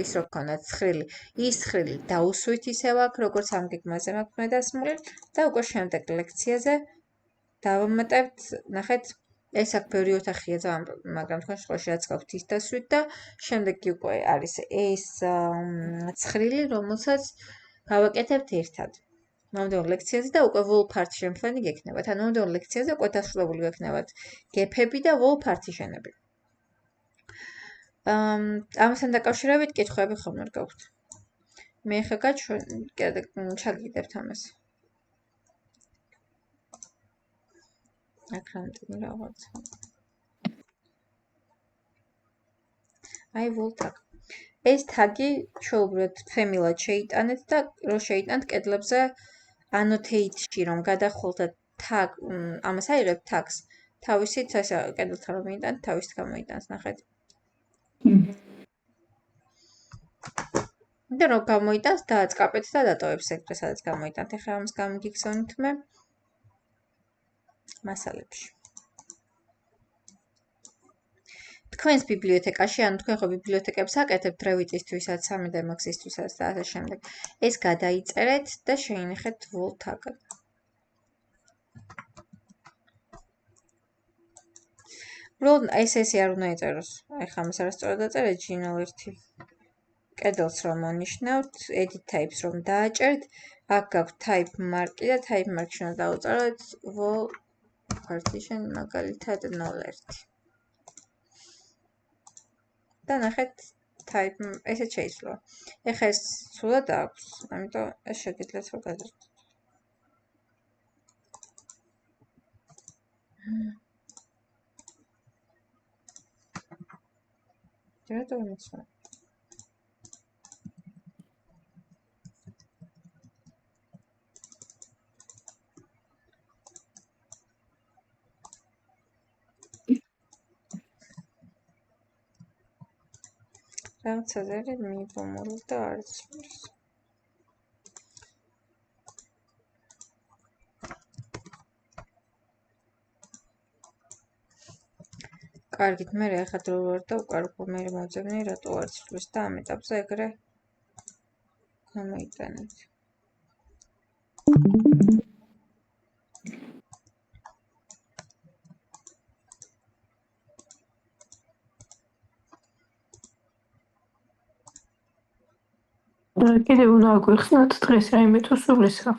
ის რო გქონდათ ცხრილი, ის ცხრილი დაუსვით ისევ აქ, როგორც ამ გეგმაზე მაქვს მე დასმული და უკვე შემდეგ ლექციაზე დავამატებთ, ნახეთ, ეს აქ ბევრი ოთახია ძალიან, მაგრამ თქვენ შემთხვევაში რაც გაქვთ ის დასვით და შემდეგ უკვე არის ეს ცხრილი, რომელსაც გავაკეთებთ ერთად. მომდევნო ლექციაზე და უკვე wall partition plan-ი გექნებათ. ანუ მომდევნო ლექციაზე უკვე დასრულებული გექნებათ გეფები და wall partition-ები. ამასთან დაკავშირებით კითხვები ხომ არ გაქვთ? მე ხა ჩაგიგდებთ ამას. აქ რამდენი რაღაცა. აი wall tag. ეს თაგი ჩვეუბრად ფემილად შეიტანეთ და რო შეიტანთ კედლებზე annotate-ში რომ გადახვალთ და tag ამას აიღებთ tags თავისით ესე კედელთან რომ მიიტანთ თავისით გამოიტანს ნახეთ. და რო გამოიტანს დააწყაპეთ და დატოვებს ეგრე სადაც გამოიტანთ. ეხლა ამას გამიგიგზავნით მე მასალებში. თქვენს ბიბლიოთეკაში, ანუ თქვენ ხო ბიბლიოთეკებს აკეთებთ Revit-ისთვისაც, 3D Max-ისთვისაც და ასე შემდეგ. ეს გადაიწერეთ და შეინახეთ wall tag-ად. უბრალოდ ეს არ უნდა იწეროს. ეხლა ამას არასწორად დაწერეთ G01 კედელს რომ მონიშნავთ, edit types რომ დააჭერთ, აქ გაქვთ type mark-ი და type mark-ში უნდა დავუწეროთ wall partition მაგალითად 01. და ნახეთ type ესეც შეიძლება. ეხლა ეს სულად აქვს, ამიტომ ეს შეგიძლიათ რომ გადავწყვეტოთ. რატომ მიცვა? რაღაცაზე მიბომორდა და არის. კარგით, მე ახლა დრო ვარ და უკარგო მე მოვძებნი რატო არ ცვლის და ამ ეტაპზე ეგრე გამოიტანეთ. კიდევ უნდა აგვიხსნათ დღეს რაიმე თუ სულის რა.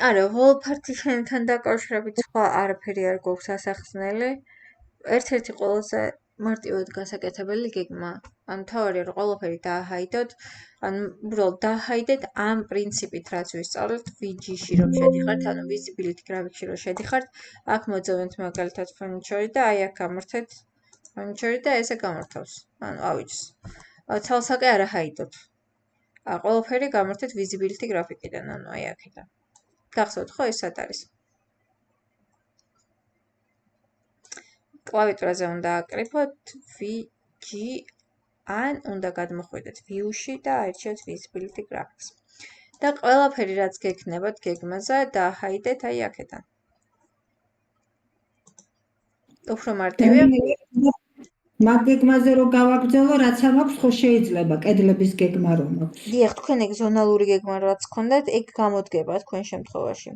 არა, whole partition-თან დაკავშირებით სხვა არაფერი არ გვაქვს ასახსნელი. ერთ-ერთი ყველაზე მარტივად გასაკეთებელი გეგმა. ანუ თავარია რომ ყველაფერი დააჰაიდოთ, ანუ უბრალოდ დააჰაიდეთ ამ პრინციპით, რაც ვისწავლეთ VG-ში რომ შედიხართ, ანუ visibility graphic-ში რომ შედიხართ, აქ მოძებნეთ მაგალითად furniture და აი აქ გამართეთ furniture და ესე გამართავს. ანუ ავიჯს. ცალსაკე არ აჰაიდოთ. ყველაფერი გამართეთ visibility graphic-იდან, ანუ აი აქედან. გახსოვთ ხო ეს სად არის? კლავიატურაზე უნდა აკრიფოთ VG ან უნდა გადმოხვიდეთ view-ში და აირჩიოთ visibility graphics. და ყველაფერი რაც გექნებათ გეგმაზე დააჰაიდეთ აი აქედან. უფრო მარტივია. მაგ გეგმაზე რო გავაგრძელო, რაც არ მაქვს, ხო შეიძლება კედლების გეგმა რომ აქვს. დიახ, თქვენ ეგ ზონალური გეგმა რაც გქონდათ, ეგ გამოდგება თქვენ შემთხვევაში.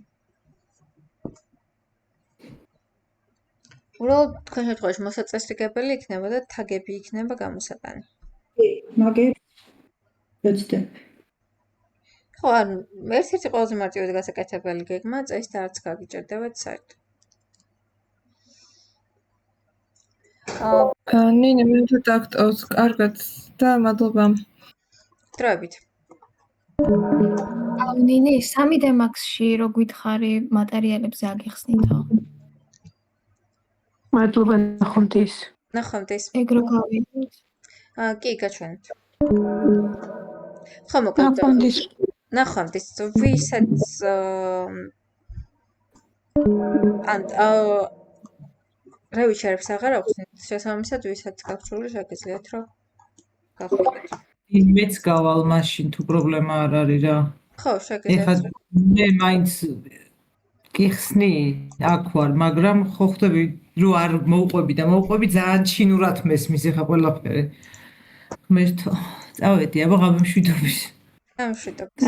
უბრალოდ თქვენ შემთხვევაში მოსაწესრიგებელი იქნება და თაგები იქნება გამოსატანი. მაგერ ვეცდები. ხო, ანუ ერთ-ერთი ყველაზე მარტივად გასაკეთებელი გეგმა წეს და არც გაგიჭირდებათ საერთოდ. ნინი მე თუ დაგტოვს კარგად და მადლობა. დროებით. ნინი 3D Max-ში რო გითხარი მატერიალებზე აგიხსნითო. მადლობა ნახომდის. ნახომდის. ეგ რო გავიგეთ. კი, გაჩვენეთ. ხო, მოკლედ. ნახომდის. ვისაც რევიჩერებს აღარ აქვს შესაბამისად ვისაც გაგჭირული შეგიძლიათ რომ გახვიდეთ. მეც გავალ მაშინ თუ პრობლემა არ არის რა. ხო, შეგიძლიათ. ეხლა მე მაინც გიხსნი აქ ვარ, მაგრამ ხო ხვდები რომ არ მოვყვები და მოვყვები ძალიან ჩინურად მესმის ეხლა ყველაფერი. ღმერთო, წავედი აბა გამშვიდობის. გამშვიდობის.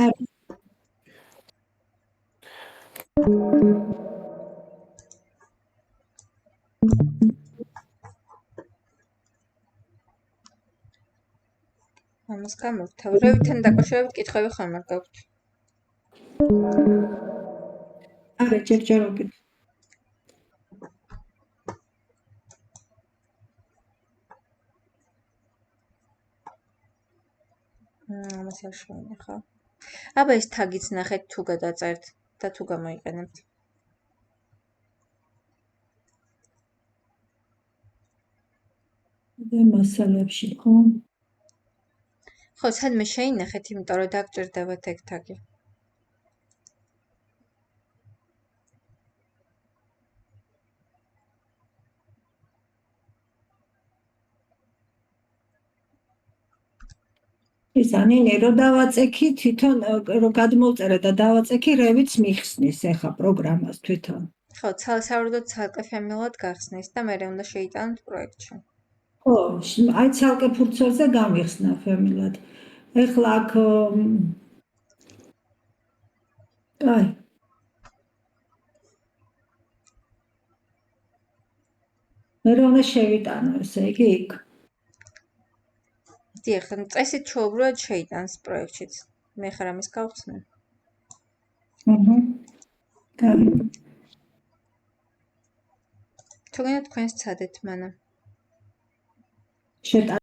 ამას გამოვთავ. რევითან დაკავშირებით კითხვები ხომ არ გაქვთ? არა, ჯერჯერობით. ამას არ შევინახავ. აბა ეს თაგიც ნახეთ თუ გადაწერთ და თუ გამოიყენებთ. და მასალებში ხო? ხო, სადმე შეინახეთ, იმიტომ რომ დაგჭირდებათ ეგ თაგი. ის ანინე რო დავაწექი თვითონ რო გადმოვწერე და დავაწექი რევიც მიხსნის ეხა პროგრამას თვითონ. ხო, საერთოდ ცალკე ფემილად გახსნის და მერე უნდა შეიტანოთ პროექტში. ხო, აი ცალკე ფურცელზე გამიხსნა ფემილად. ეხლა აქ აი მე რომ შევიტანო ესე იგი იქ. დიახ, წესით ჩაუბრალოდ შეიტანს პროექტშიც. მე ხარ ამის გავხსნე. თუ გინდა თქვენ სცადეთ მანამ.